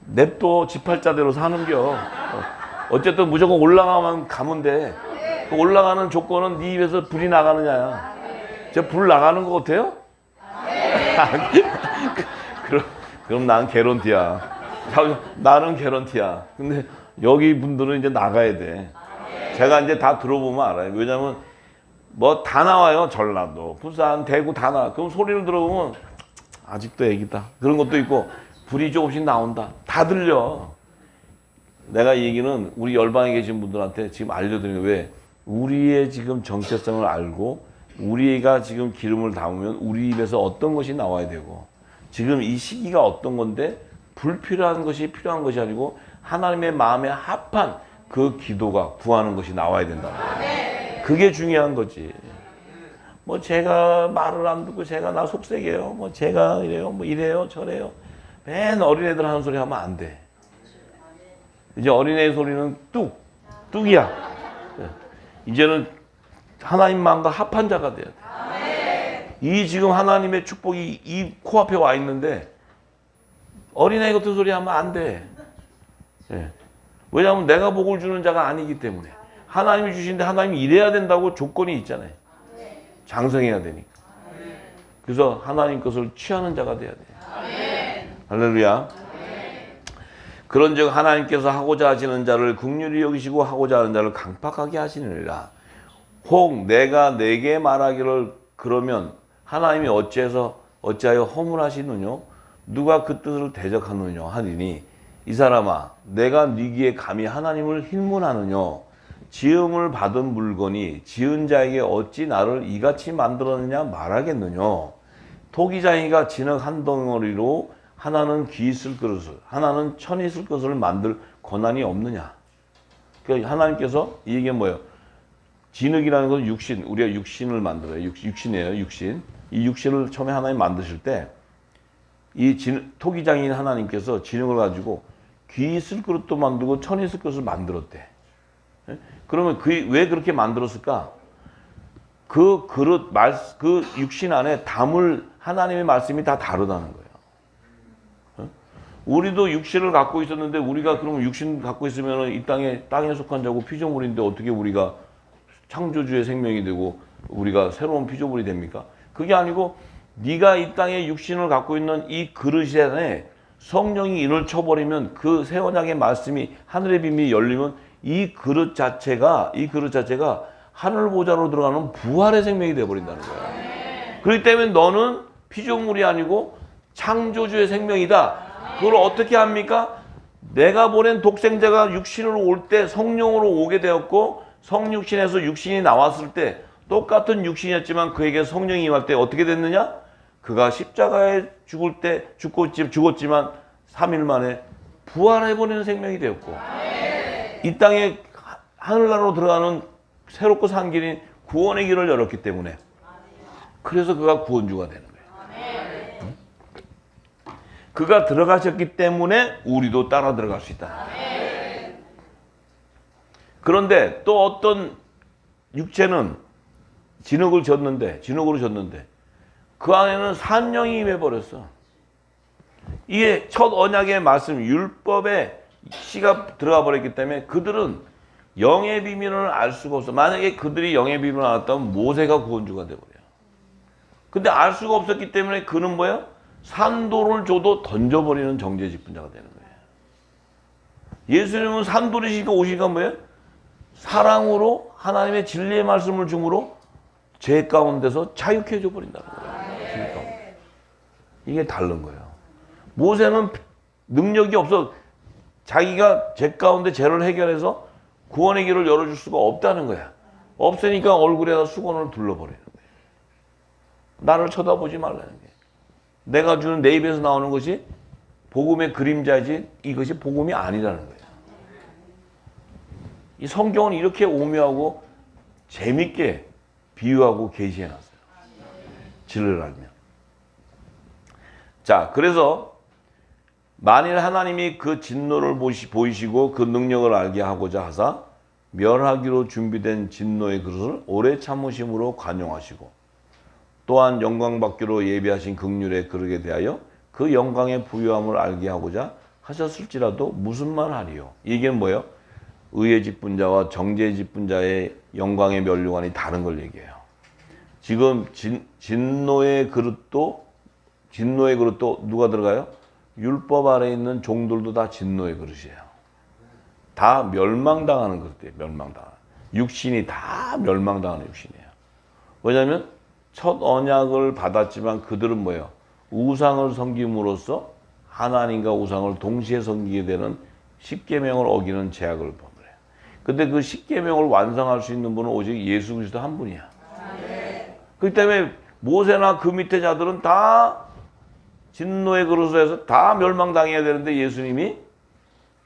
냅둬 지팔자대로 사는겨. 어쨌든 무조건 올라가면 가면 돼. 그 올라가는 조건은 네 입에서 불이 나가느냐야. 저 불 나가는 거 같아요? 그럼 난 개런티야. 나는 개런티야. 근데 여기 분들은 이제 나가야 돼. 제가 이제 다 들어보면 알아요. 왜냐면 뭐 다 나와요. 전라도, 부산, 대구 다 나와. 그럼 소리를 들어보면 아직도 애기다. 그런 것도 있고 불이 조금씩 나온다. 다 들려. 내가 이 얘기는 우리 열방에 계신 분들한테 지금 알려드리는 거예요. 왜? 우리의 지금 정체성을 알고 우리가 지금 기름을 담으면 우리 입에서 어떤 것이 나와야 되고 지금 이 시기가 어떤 건데 불필요한 것이 필요한 것이 아니고 하나님의 마음에 합한 그 기도가 구하는 것이 나와야 된다. 그게 중요한 거지. 뭐 제가 말을 안 듣고 제가 나 속색이에요. 뭐 제가 이래요. 뭐 이래요. 저래요. 맨 어린애들 하는 소리 하면 안 돼. 이제 어린애의 소리는 뚝이야. 이제는 하나님만과 합한 자가 돼야 돼. 이 지금 하나님의 축복이 이 코앞에 와 있는데 어린애 같은 소리 하면 안 돼. 왜냐하면 내가 복을 주는 자가 아니기 때문에. 하나님이 주시는데 하나님이 이래야 된다고 조건이 있잖아요. 장성해야 되니까. 그래서 하나님 것을 취하는 자가 돼야 돼요. 할렐루야. 그런즉 하나님께서 하고자 하시는 자를 긍휼히 여기시고 하고자 하는 자를 강팍하게 하시느니라. 혹 내가 내게 말하기를 그러면 하나님이 어찌하여 허물하시느뇨? 누가 그 뜻을 대적하느뇨? 하리니 이 사람아 내가 네기에 감히 하나님을 힐문하느뇨? 지음을 받은 물건이 지은 자에게 어찌 나를 이같이 만들었느냐 말하겠느뇨? 토기장이가 진흙 한 덩어리로 하나는 귀 있을 그릇을 하나는 천이 있을 것을 만들 권한이 없느냐? 그러니까 하나님께서 이 얘기는 뭐예요? 진흙이라는 것은 육신, 우리가 육신을 만들어요. 육신이에요, 육신. 이 육신을 처음에 하나님 만드실 때 이 토기장인 하나님께서 진흙을 가지고 귀 있을 그릇도 만들고 천이 있을 것을 만들었대. 그러면 왜 그렇게 만들었을까? 그 그릇, 그 육신 안에 담을 하나님의 말씀이 다 다르다는 거예요. 우리도 육신을 갖고 있었는데 우리가 그러면 육신 갖고 있으면 이 땅에 속한 자고 피조물인데 어떻게 우리가 창조주의 생명이 되고 우리가 새로운 피조물이 됩니까? 그게 아니고 네가 이 땅에 육신을 갖고 있는 이 그릇 안에 성령이 인을 쳐버리면 그 새 언약의 말씀이 하늘의 비밀이 열리면 이 그릇 자체가 하늘 보좌로 들어가는 부활의 생명이 되어버린다는 거야. 그렇기 때문에 너는 피조물이 아니고 창조주의 생명이다. 그걸 어떻게 합니까? 내가 보낸 독생자가 육신으로 올 때 성령으로 오게 되었고 성육신에서 육신이 나왔을 때 똑같은 육신이었지만 그에게 성령이 임할 때 어떻게 됐느냐? 그가 십자가에 죽을 때 죽었지만 3일 만에 부활해버리는 생명이 되었고 이 땅에 하늘나라로 들어가는 새롭고 산 길인 구원의 길을 열었기 때문에 그래서 그가 구원주가 되는 거예요. 그가 들어가셨기 때문에 우리도 따라 들어갈 수 있다. 그런데 또 어떤 육체는 진흙으로 졌는데 그 안에는 산령이 임해버렸어. 이게 첫 언약의 말씀, 율법의 씨가 들어가 버렸기 때문에 그들은 영의 비밀을 알 수가 없어. 만약에 그들이 영의 비밀을 알았다면 모세가 구원주가 돼버려요. 근데 알 수가 없었기 때문에 그는 뭐예요? 산돌을 줘도 던져버리는 정죄직분자가 되는 거예요. 예수님은 산돌이시니까 오시니까 뭐예요? 사랑으로 하나님의 진리의 말씀을 줌으로 죄 가운데서 자유케 해줘 버린다는 거예요. 이게 다른 거예요. 모세는 능력이 없어. 자기가 죄 가운데 죄를 해결해서 구원의 길을 열어줄 수가 없다는 거야. 없으니까 얼굴에다 수건을 둘러버리는 거예요. 나를 쳐다보지 말라는 거예요. 내가 주는 내 입에서 나오는 것이 복음의 그림자이지 이것이 복음이 아니라는 거예요. 이 성경은 이렇게 오묘하고 재밌게 비유하고 계시해놨어요. 진리를 알면. 자, 그래서 만일 하나님이 그 진노를 보이시고 그 능력을 알게 하고자 하사 멸하기로 준비된 진노의 그릇을 오래 참으심으로 관용하시고 또한 영광받기로 예비하신 긍휼의 그릇에 대하여 그 영광의 부유함을 알게 하고자 하셨을지라도 무슨 말 하리요? 이게 뭐예요? 의의 직분자와 정죄의 직분자의 영광의 면류관이 다른 걸 얘기해요. 지금 진노의 그릇도 누가 들어가요? 율법 아래 있는 종들도 다 진노의 그릇이에요. 다 멸망당하는 그릇이에요. 멸망당하는. 육신이 다 멸망당하는 육신이에요. 왜냐하면 첫 언약을 받았지만 그들은 뭐예요? 우상을 섬김으로써 하나님과 우상을 동시에 섬기게 되는 십계명을 어기는 죄악을 범해요. 근데 그 십계명을 완성할 수 있는 분은 오직 예수 그리스도 한 분이야. 그렇기 때문에 모세나 그 밑에 자들은 다 진노의 그릇을 해서 다 멸망당해야 되는데 예수님이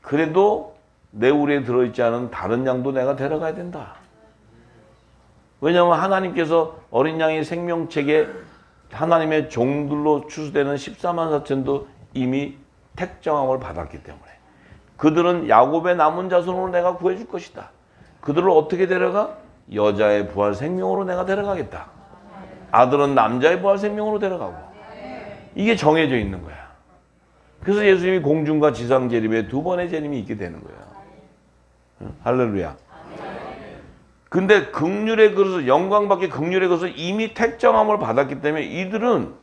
그래도 내 우리에 들어있지 않은 다른 양도 내가 데려가야 된다. 왜냐하면 하나님께서 어린 양의 생명책에 하나님의 종들로 추수되는 14만 4천도 이미 택정함을 받았기 때문에 그들은 야곱의 남은 자손으로 내가 구해줄 것이다. 그들을 어떻게 데려가? 여자의 부활 생명으로 내가 데려가겠다. 아들은 남자의 부활 생명으로 데려가고. 이게 정해져 있는 거야. 그래서 예수님이 공중과 지상 재림에 두 번의 재림이 있게 되는 거야. 할렐루야. 근데 긍휼의 그릇을, 영광받게 긍휼의 그릇을 이미 택정함을 받았기 때문에 이들은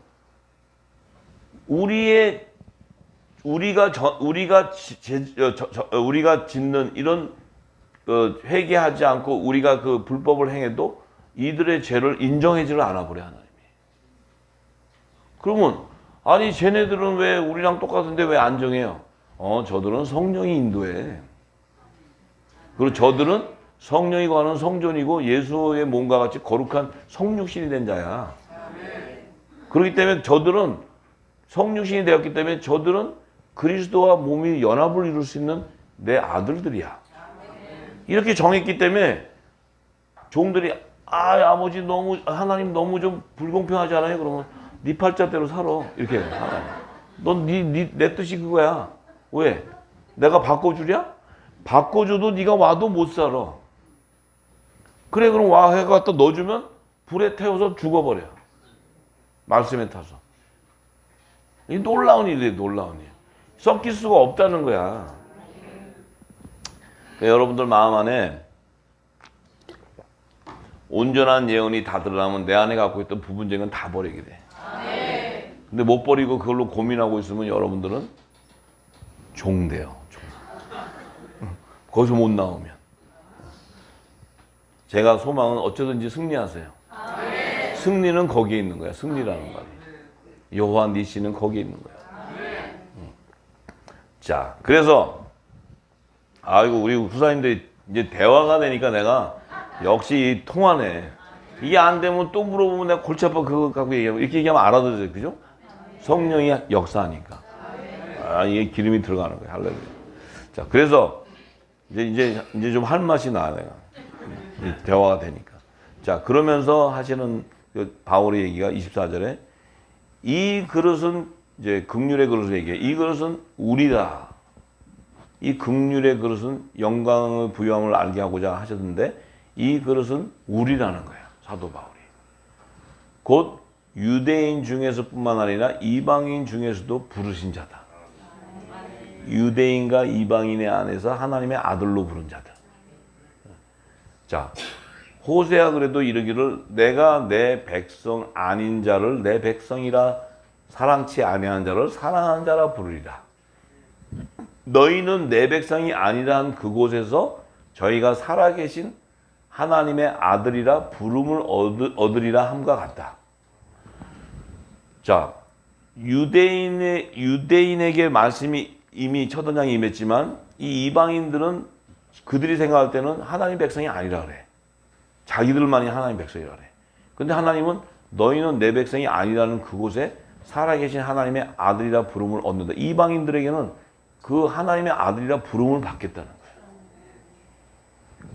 우리가 짓는 이런 회개하지 않고 우리가 그 불법을 행해도 이들의 죄를 인정하지를 않아 버려 하나님이. 그러면 아니 쟤네들은 왜 우리랑 똑같은데 왜 안 정해요? 저들은 성령이 인도해. 그리고 저들은 성령이 관한 성전이고 예수의 몸과 같이 거룩한 성육신이 된 자야. 그렇기 때문에 저들은 성육신이 되었기 때문에 저들은 그리스도와 몸이 연합을 이룰 수 있는 내 아들들이야. 이렇게 정했기 때문에 종들이 아버지 너무 하나님 너무 좀 불공평하지 않아요? 그러면 네 팔자대로 살아. 이렇게 넌 내 뜻이 그거야. 왜? 내가 바꿔주랴? 바꿔줘도 네가 와도 못 살아. 그래 그럼 와 해가 갖다 넣어주면 불에 태워서 죽어버려. 말씀에 타서. 이 놀라운 일이에요. 놀라운 일. 섞일 수가 없다는 거야. 여러분들 마음 안에 온전한 예언이 다 드러나면 내 안에 갖고 있던 부분적인 다 버리게 돼. 근데 못 버리고 그걸로 고민하고 있으면 여러분들은 종돼요. 거기서 못 나오면. 제가 소망은 어쩌든지 승리하세요. 승리는 거기에 있는 거야. 승리라는 말이. 여호와 니시는 거기에 있는 거야. 자, 그래서 아이고 우리 후사님들이 이제 대화가 되니까 내가 역시 통하네. 이게 안 되면 또 물어보면 내가 골치 아파 그거 갖고 얘기하고 이렇게 얘기하면 알아들어요. 그죠? 성령이 역사하니까. 이게 기름이 들어가는 거예요. 할렐루야. 자, 그래서 이제 좀 할 맛이 나 내가. 대화가 되니까. 자, 그러면서 하시는 바울의 얘기가 24절에 이 그릇은 이제 긍휼의 그릇을 얘기해. 이 그릇은 우리다. 이 긍휼의 그릇은 영광의 부요함을 알게 하고자 하셨는데 이 그릇은 우리라는 거야. 사도 바울이. 곧 유대인 중에서뿐만 아니라 이방인 중에서도 부르신 자다. 유대인과 이방인의 안에서 하나님의 아들로 부른 자들. 자, 호세아 그래도 이르기를 내가 내 백성 아닌 자를 내 백성이라 사랑치 아니한 자를 사랑하는 자라 부르리라. 너희는 내 백성이 아니란 그곳에서 저희가 살아계신 하나님의 아들이라 부름을 얻으리라 함과 같다. 자, 유대인에게 말씀이 이미 첫 언장에 임했지만 이 이방인들은 그들이 생각할 때는 하나님 백성이 아니라 그래. 자기들만이 하나님 백성이라 그래. 근데 하나님은 너희는 내 백성이 아니라는 그곳에 살아계신 하나님의 아들이라 부름을 얻는다. 이방인들에게는 그 하나님의 아들이라 부름을 받겠다는 거예요.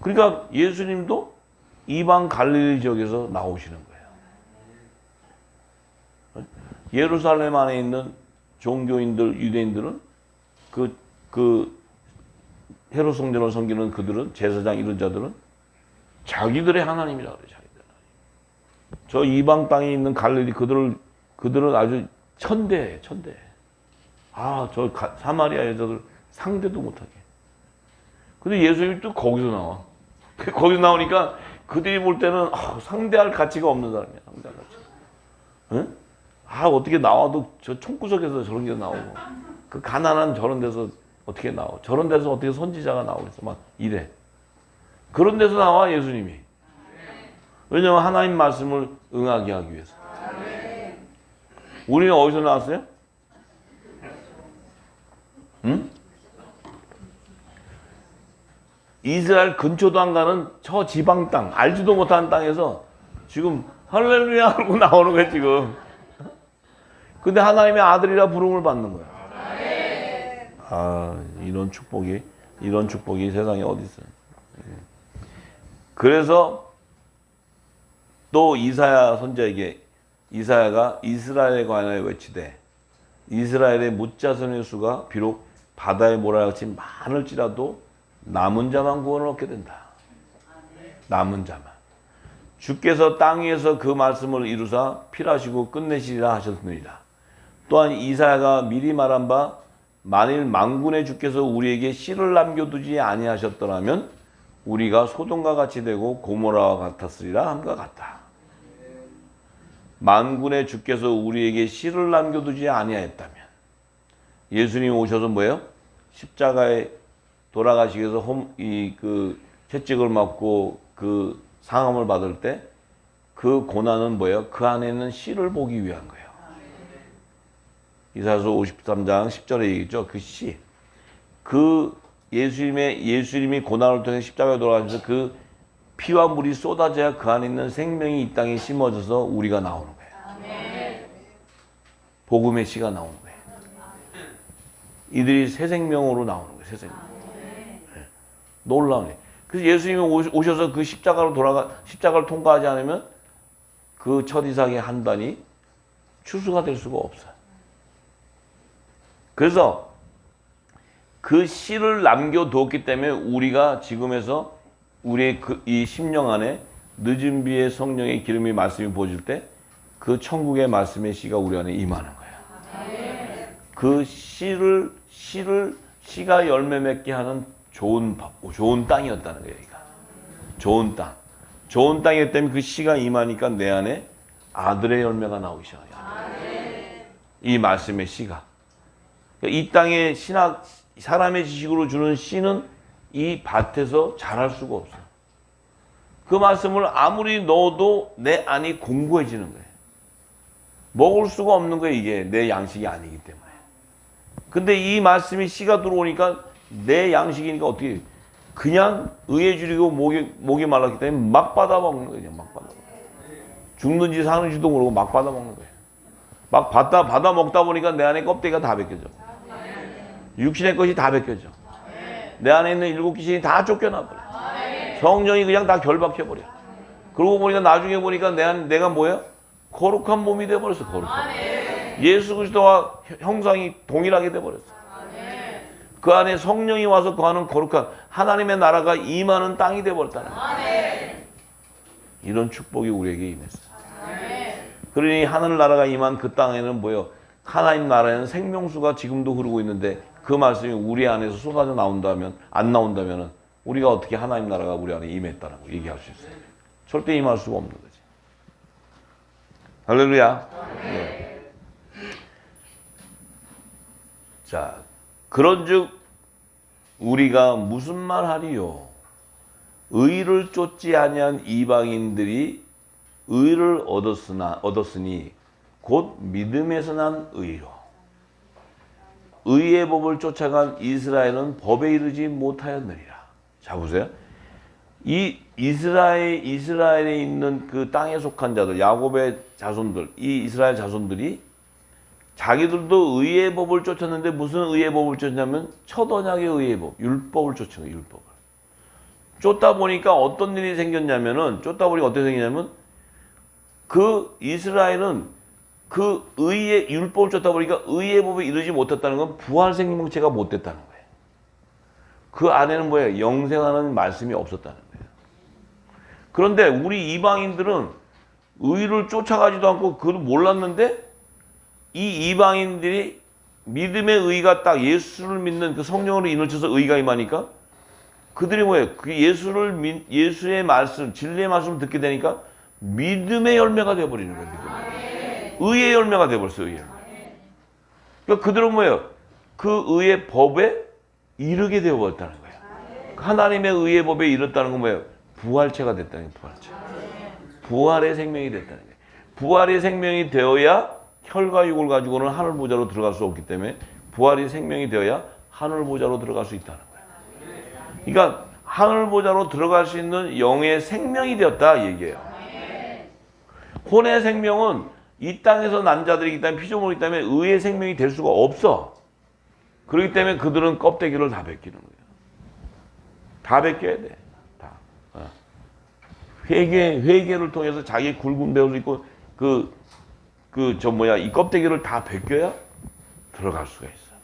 그러니까 예수님도 이방 갈릴리 지역에서 나오시는 거예요. 예루살렘 안에 있는 종교인들, 유대인들은 그 헤롯 성전을 섬기는 그들은 제사장 이런 자들은 자기들의 하나님이라 그래요. 자기들 하나님. 저 이방 땅에 있는 갈릴리 그들은 아주 천대예요. 천대. 저 사마리아 여자들 상대도 못하게. 근데 예수님이 또 거기서 나와. 거기서 나오니까 그들이 볼 때는 상대할 가치가 없는 사람이야. 상대할 가치. 응? 어떻게 나와도 저 총구석에서 저런 게 나오고 그 가난한 저런 데서 어떻게 나와. 저런 데서 어떻게 선지자가 나오겠어. 막 이래. 그런 데서 나와 예수님이. 왜냐하면 하나님 말씀을 응하게 하기 위해서. 우리는 어디서 나왔어요? 응? 이스라엘 근처도 안 가는 저 지방 땅, 알지도 못하는 땅에서 지금 할렐루야 하고 나오는 거야 지금. 근데 하나님의 아들이라 부름을 받는 거야. 이런 축복이 세상에 어디 있어요? 그래서 또 이사야 선지자에게 이사야가 이스라엘에 관하여 외치되 이스라엘의 뭇자손의 수가 비록 바다의 모래같이 많을지라도 남은 자만 구원을 얻게 된다. 남은 자만. 주께서 땅 위에서 그 말씀을 이루사 필하시고 끝내시리라 하셨느니라. 또한 이사야가 미리 말한 바 만일 만군의 주께서 우리에게 씨를 남겨두지 아니하셨더라면 우리가 소돔과 같이 되고 고모라와 같았으리라 함과 같다. 만군의 주께서 우리에게 씨를 남겨두지 아니하였다면 예수님이 오셔서 뭐예요? 십자가에 돌아가시기 위해서 그 채찍을 맞고 그 상함을 받을 때 그 고난은 뭐예요? 그 안에 있는 씨를 보기 위한 거예요. 이사야서 53장 10절에 얘기했죠. 그 씨. 그 예수님이 고난을 통해 십자가에 돌아가면서 그 피와 물이 쏟아져야 그 안에 있는 생명이 이 땅에 심어져서 우리가 나오는 거예요. 복음의 씨가 나오는 거예요. 이들이 새 생명으로 나오는 거예요. 새 생명. 네. 놀라우네. 그래서 예수님이 오셔서 그 십자가를 통과하지 않으면 그 첫 이삭의 한 단이 추수가 될 수가 없어요. 그래서 그 씨를 남겨두었기 때문에 우리가 지금에서 우리의 이 심령 안에 늦은 비의 성령의 기름이 말씀이 부어질 때 그 천국의 말씀의 씨가 우리 안에 임하는 거예요. 그 씨가 열매 맺게 하는 좋은 땅이었다는 거예요. 여기가. 좋은 땅. 좋은 땅이기 때문에 그 씨가 임하니까 내 안에 아들의 열매가 나오기 시작해요. 이 말씀의 씨가. 이 땅의 사람의 지식으로 주는 씨는 이 밭에서 자랄 수가 없어요. 그 말씀을 아무리 넣어도 내 안이 공고해지는 거예요. 먹을 수가 없는 거예요. 이게 내 양식이 아니기 때문에. 근데 이 말씀이 씨가 들어오니까 내 양식이니까 어떻게 그냥 의에 줄이고 목이 말랐기 때문에 막 받아먹는 거예요. 막 받아먹는 거예요. 죽는지 사는지도 모르고 막 받아먹는 거예요. 막 받아 먹다 보니까 내 안에 껍데기가 다 벗겨져. 육신의 것이 다 벗겨져. 내 안에 있는 일곱 귀신이 다 쫓겨나버려. 성령이 그냥 다 결박해버려. 그러고 보니까 나중에 보니까 내가 뭐야? 거룩한 몸이 돼버렸어. 거룩한. 예수 그리스도와 형상이 동일하게 돼버렸어. 그 안에 성령이 와서 거하는 거룩한 하나님의 나라가 임하는 땅이 돼버렸다는 거예요. 이런 축복이 우리에게 임했어요. 그러니 하늘나라가 임한 그 땅에는 뭐예요? 하나님 나라에는 생명수가 지금도 흐르고 있는데 그 말씀이 우리 안에서 쏟아져 안 나온다면 우리가 어떻게 하나님 나라가 우리 안에 임했다는 거 얘기할 수 있어요? 절대 임할 수가 없는 거지. 할렐루야. 네. 자, 그런즉 우리가 무슨 말 하리요? 의를 쫓지 아니한 이방인들이 의를 얻었으니 곧 믿음에서 난 의로. 의의 법을 쫓아간 이스라엘은 법에 이르지 못하였느니라. 자, 보세요. 이 이스라엘에 있는 그 땅에 속한 자들, 야곱의 자손들, 이 이스라엘 자손들이 자기들도 의의 법을 쫓았는데 무슨 의의 법을 쫓냐면 첫 언약의 의의 법, 율법을 쫓은 거예요. 율법을. 쫓다 보니까 어떤 일이 생겼냐면은 어떻게 생기냐면 그 이스라엘은 그 의의 율법을 쫓다 보니까 의의 법에 이르지 못했다는 건 부활 생명체가 못 됐다는 거예요. 그 안에는 뭐예요? 영생하는 말씀이 없었다는 거예요. 그런데 우리 이방인들은 의를 쫓아가지도 않고 그걸 몰랐는데 이 이방인들이 믿음의 의가 딱 예수를 믿는 그 성령으로 인을 쳐서 의가 임하니까 그들이 뭐예요? 그 예수의 말씀, 진리의 말씀을 듣게 되니까 믿음의 열매가 되어버리는 거예요. 의의 열매가 되어버렸어요. 의의 열매. 그러니까 그들은 뭐예요? 그 의의 법에 이르게 되어버렸다는 거예요. 하나님의 의의 법에 이르렀다는 건 뭐예요? 부활체가 됐다는 거예요. 부활체. 부활의 생명이 됐다는 거예요. 부활의 생명이 되어야 혈과 육을 가지고는 하늘 보좌로 들어갈 수 없기 때문에 부활의 생명이 되어야 하늘 보좌로 들어갈 수 있다는 거예요. 그러니까 하늘 보좌로 들어갈 수 있는 영의 생명이 되었다 얘기예요. 혼의 생명은 이 땅에서 난 자들이기 때문에 피조물이기 때문에 의의 생명이 될 수가 없어. 그렇기 때문에 그들은 껍데기를 다 벗기는 거예요. 다 벗겨야 돼. 다. 회개를 통해서 자기 굵은 배울 있고 이 껍데기를 다 벗겨야 들어갈 수가 있어.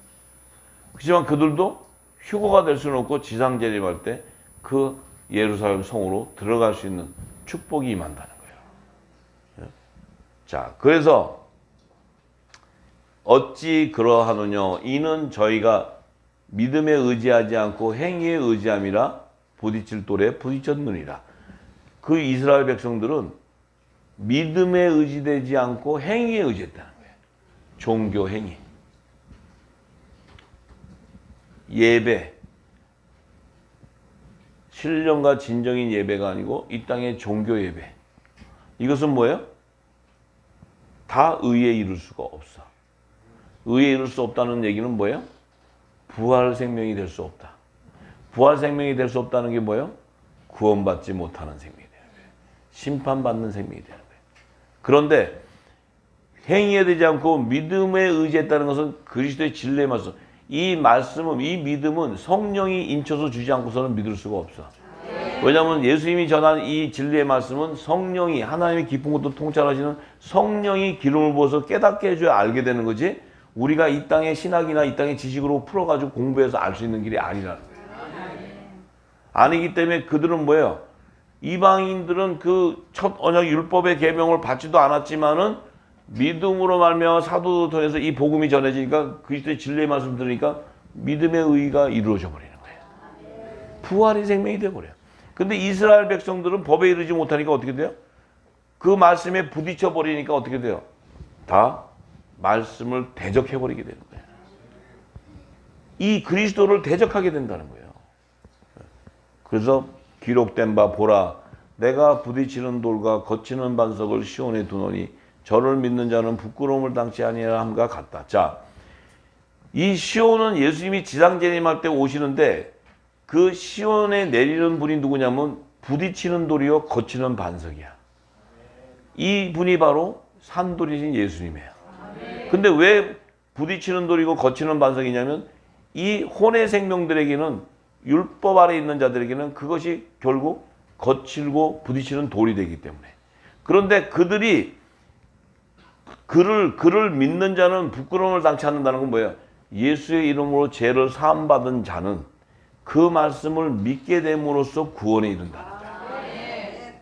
그렇지만 그들도 휴거가 될 수는 없고 지상 재림할 때 그 예루살렘 성으로 들어갈 수 있는 축복이 임한다는 거예요. 자, 그래서 어찌 그러하느냐 이는 저희가 믿음에 의지하지 않고 행위에 의지함이라 부딪힐 돌에 부딪혔느니라. 그 이스라엘 백성들은 믿음에 의지되지 않고 행위에 의지했다는 거예요. 종교 행위. 예배. 신령과 진정인 예배가 아니고 이 땅의 종교 예배. 이것은 뭐예요? 다 의에 이룰 수가 없어. 의에 이룰 수 없다는 얘기는 뭐예요? 부활 생명이 될 수 없다. 부활 생명이 될 수 없다는 게 뭐예요? 구원받지 못하는 생명이 되는 거예요. 심판받는 생명이 되는 거예요. 그런데 행위에 되지 않고 믿음에 의지했다는 것은 그리스도의 진리의 말씀. 이 말씀은, 이 믿음은 성령이 인쳐서 주지 않고서는 믿을 수가 없어. 왜냐하면 예수님이 전한 이 진리의 말씀은 성령이, 하나님의 깊은 것도 통찰하시는 성령이 기름을 부어서 깨닫게 해줘야 알게 되는 거지, 우리가 이 땅의 신학이나 이 땅의 지식으로 풀어가지고 공부해서 알 수 있는 길이 아니라는 거예요. 아니기 때문에 그들은 뭐예요? 이방인들은 그 첫 언약 율법의 계명을 받지도 않았지만은 믿음으로 말미암아 사도도 통해서 이 복음이 전해지니까 그리스도의 진리의 말씀 들으니까 믿음의 의의가 이루어져 버리는 거예요. 부활의 생명이 되어버려요. 근데 이스라엘 백성들은 법에 이르지 못하니까 어떻게 돼요? 그 말씀에 부딪혀 버리니까 어떻게 돼요? 다 말씀을 대적해 버리게 되는 거예요. 이 그리스도를 대적하게 된다는 거예요. 그래서 기록된 바 보라, 내가 부딪히는 돌과 거치는 반석을 시온에 두노니 저를 믿는 자는 부끄러움을 당치 아니하라 함과 같다. 자, 이 시온은 예수님이 지상 재림할 때 오시는데 그 시온에 내리는 분이 누구냐면 부딪히는 돌이요 거치는 반석이야. 이 분이 바로 산돌이신 예수님이에요. 근데 왜 부딪히는 돌이고 거치는 반석이냐면 이 혼의 생명들에게는, 율법 아래 있는 자들에게는 그것이 결국 거칠고 부딪히는 돌이 되기 때문에. 그런데 그들이 그를 믿는 자는 부끄러움을 당치 않는다는 건 뭐예요? 예수의 이름으로 죄를 사함받은 자는 그 말씀을 믿게 됨으로써 구원에 이른다는 거예요.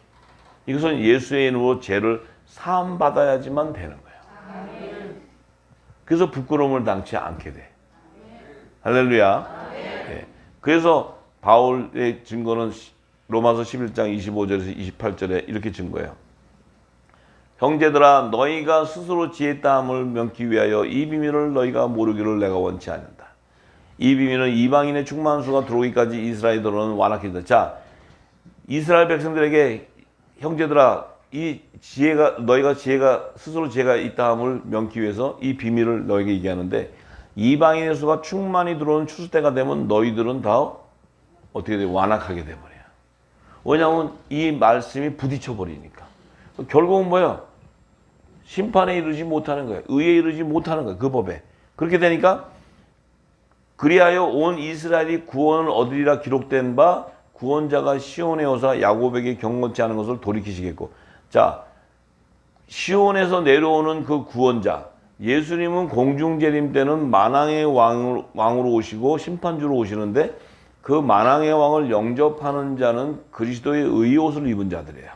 이것은 예수의 이름으로 죄를 사함받아야지만 되는 거예요. 그래서 부끄러움을 당치 않게 돼. 할렐루야. 네. 그래서 바울의 증거는 로마서 11장 25절에서 28절에 이렇게 증거해요. 형제들아, 너희가 스스로 지혜다함을 명기 위하여 이 비밀을 너희가 모르기를 내가 원치 않는다. 이 비밀은 이방인의 충만한 수가 들어오기까지 이스라엘으로는 완악히 된다. 자, 이스라엘 백성들에게 형제들아, 이 지혜가, 너희가 스스로 지혜가 있다함을 명기 위해서 이 비밀을 너희에게 얘기하는데, 이방인의 수가 충만히 들어오는 추수 때가 되면 너희들은 다 어떻게 돼? 완악하게 돼버려요. 왜냐하면 이 말씀이 부딪혀 버리니까. 결국은 뭐예요? 심판에 이르지 못하는 거예요. 의에 이르지 못하는 거예요. 그 법에. 그렇게 되니까 그리하여 온 이스라엘이 구원을 얻으리라 기록된 바 구원자가 시온에 오사 야곱에게 경건치 않은 것을 돌이키시겠고. 자, 시온에서 내려오는 그 구원자, 예수님은 공중재림 때는 만왕의 왕으로 오시고 심판주로 오시는데 그 만왕의 왕을 영접하는 자는 그리스도의 의의 옷을 입은 자들이에요.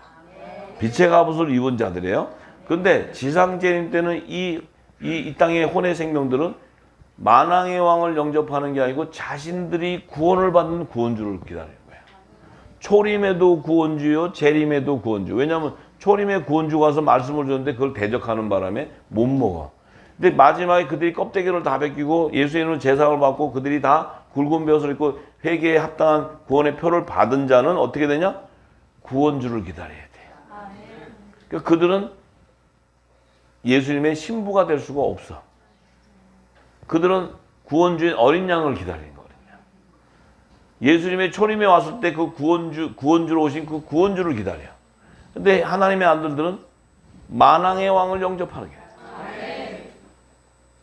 빛의 갑옷을 입은 자들이에요. 그런데 지상재림 때는 이 땅의 혼의 생명들은 만왕의 왕을 영접하는 게 아니고 자신들이 구원을 받는 구원주를 기다리는 거예요. 초림에도 구원주요, 재림에도 구원주. 왜냐하면 초림에 구원주가 와서 말씀을 줬는데 그걸 대적하는 바람에 못 먹어. 근데 마지막에 그들이 껍데기를 다 벗기고 예수의 이름으로 제사를 받고 그들이 다 굵은 벼슬을 입고 회개에 합당한 구원의 표를 받은 자는 어떻게 되냐? 구원주를 기다려야 돼. 그러니까 그들은 예수님의 신부가 될 수가 없어. 그들은 구원주인 어린 양을 기다리는 거거든요. 예수님의 초림에 왔을 때 그 구원주로 오신 그 구원주를 기다려. 근데 하나님의 아들들은 만왕의 왕을 영접하는 게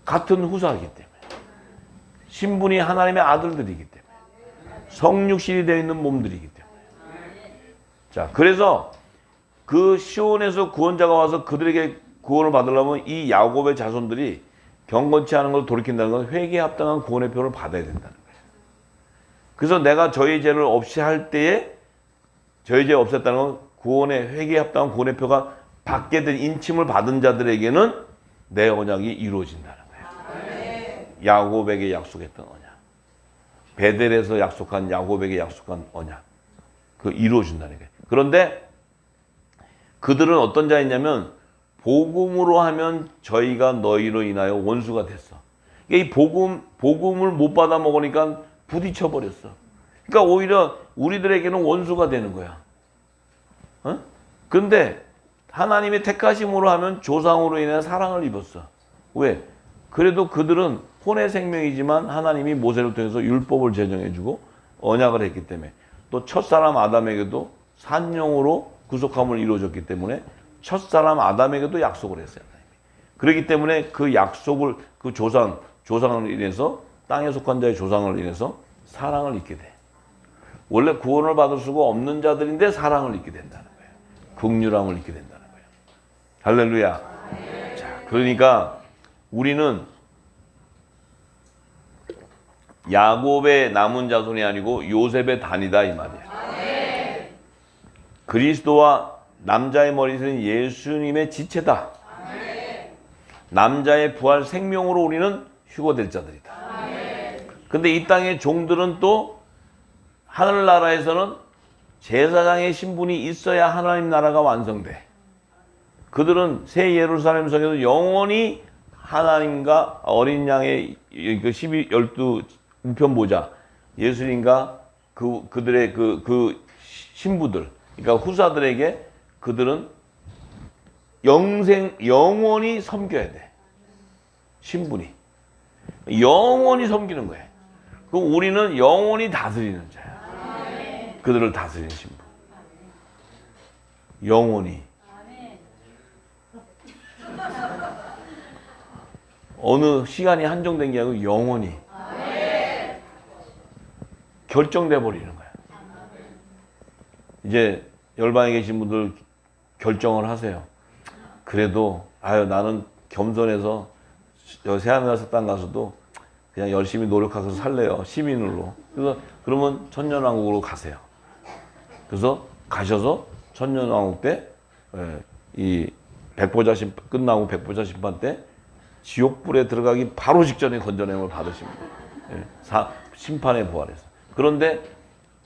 같은 후사이기 때문에. 신분이 하나님의 아들들이기 때문에. 성육신이 되어 있는 몸들이기 때문에. 자, 그래서 그 시온에서 구원자가 와서 그들에게 구원을 받으려면 이 야곱의 자손들이 경건치 않은 걸 돌이킨다는 건 회개에 합당한 구원의 표를 받아야 된다는 거예요. 그래서 내가 저의 죄를 없이 할 때에 저의 죄 없앴다는 건 구원의 회개에 합당한 구원의 표가 받게 된 인침을 받은 자들에게는 내 언약이 이루어진다는 거예요. 야곱에게 약속했던 언약. 베델에서 약속한 야곱에게 약속한 언약. 그 이루어진다는 거예요. 그런데 그들은 어떤 자였냐면 복음으로 하면 저희가 너희로 인하여 원수가 됐어. 이 복음을 못 받아 먹으니까 부딪혀 버렸어. 그러니까 오히려 우리들에게는 원수가 되는 거야. 그런데 하나님의 택하심으로 하면 조상으로 인해 사랑을 입었어. 왜? 그래도 그들은 혼의 생명이지만 하나님이 모세를 통해서 율법을 제정해주고 언약을 했기 때문에 또 첫사람 아담에게도 산용으로 구속함을 이루어졌기 때문에 첫사람 아담에게도 약속을 했어요. 그렇기 때문에 그 약속을 그 조상을 인해서 땅에 속한 자의 조상을 인해서 사랑을 입게 돼. 원래 구원을 받을 수가 없는 자들인데 사랑을 입게 된다는 거예요. 긍휼함을 입게 된다는 거예요. 할렐루야. 자, 그러니까 우리는 야곱의 남은 자손이 아니고 요셉의 단이다 이 말이에요. 그리스도와 남자의 머리는 예수님의 지체다. 남자의 부활 생명으로 우리는 휴거될 자들이다. 근데 이 땅의 종들은 또 하늘나라에서는 제사장의 신분이 있어야 하나님 나라가 완성돼. 그들은 새 예루살렘 성에서 영원히 하나님과 어린 양의 그 12 우편 보좌 예수님과 그들의 그 신부들, 그러니까 후사들에게 그들은 영원히 섬겨야 돼. 신분이 영원히 섬기는 거예요. 그럼 우리는 영원히 다스리는 자야. 그들을 다스리는 신분. 영원히. 어느 시간이 한정된 게 아니고 영원히. 결정돼 버리는 거야. 이제 열방에 계신 분들 결정을 하세요. 그래도 나는 겸손해서 새하늘나라 땅 가서도 그냥 열심히 노력해서 살래요. 시민으로. 그래서 그러면 천년왕국으로 가세요. 그래서 가셔서 천년왕국 때 이 백보자 심판 끝나고 백보자 심판 때 지옥불에 들어가기 바로 직전에 건져냄을 받으십니다. 심판에 부활해서. 그런데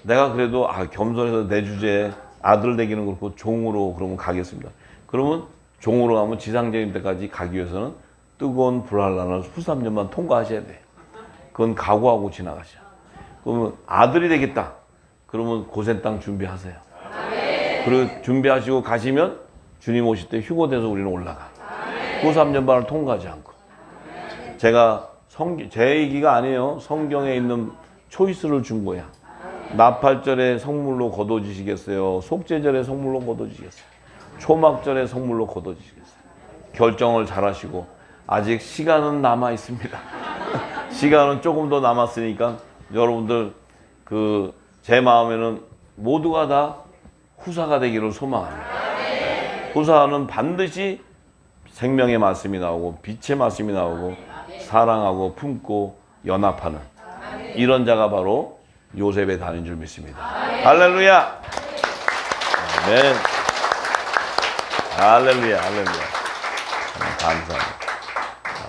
내가 그래도 겸손해서 내 주제에 아들 되기는 그렇고 종으로 그러면 가겠습니다. 그러면 종으로 가면 지상적인 데까지 가기 위해서는 뜨거운 불활란을 후 3년만 통과하셔야 돼. 그건 각오하고 지나가셔. 그러면 아들이 되겠다. 그러면 고센 땅 준비하세요. 그리고 준비하시고 가시면 주님 오실 때 휴거돼서 우리는 올라가. 후 3년 반을 통과하지 않고. 제가 제 얘기가 아니에요. 성경에 있는 초이스를 준 거야. 나팔절에 성물로 거둬지시겠어요? 속죄절에 성물로 거둬지시겠어요? 초막절에 성물로 거둬지시겠어요? 결정을 잘 하시고 아직 시간은 남아 있습니다. 시간은 조금 더 남았으니까 여러분들 제 마음에는 모두가 다 후사가 되기를 소망합니다. 후사는 반드시 생명의 말씀이 나오고 빛의 말씀이 나오고 사랑하고 품고 연합하는 이런 자가 바로 요셉의 단인 줄 믿습니다. 할렐루야. 아멘. 할렐루야. 감사합니다.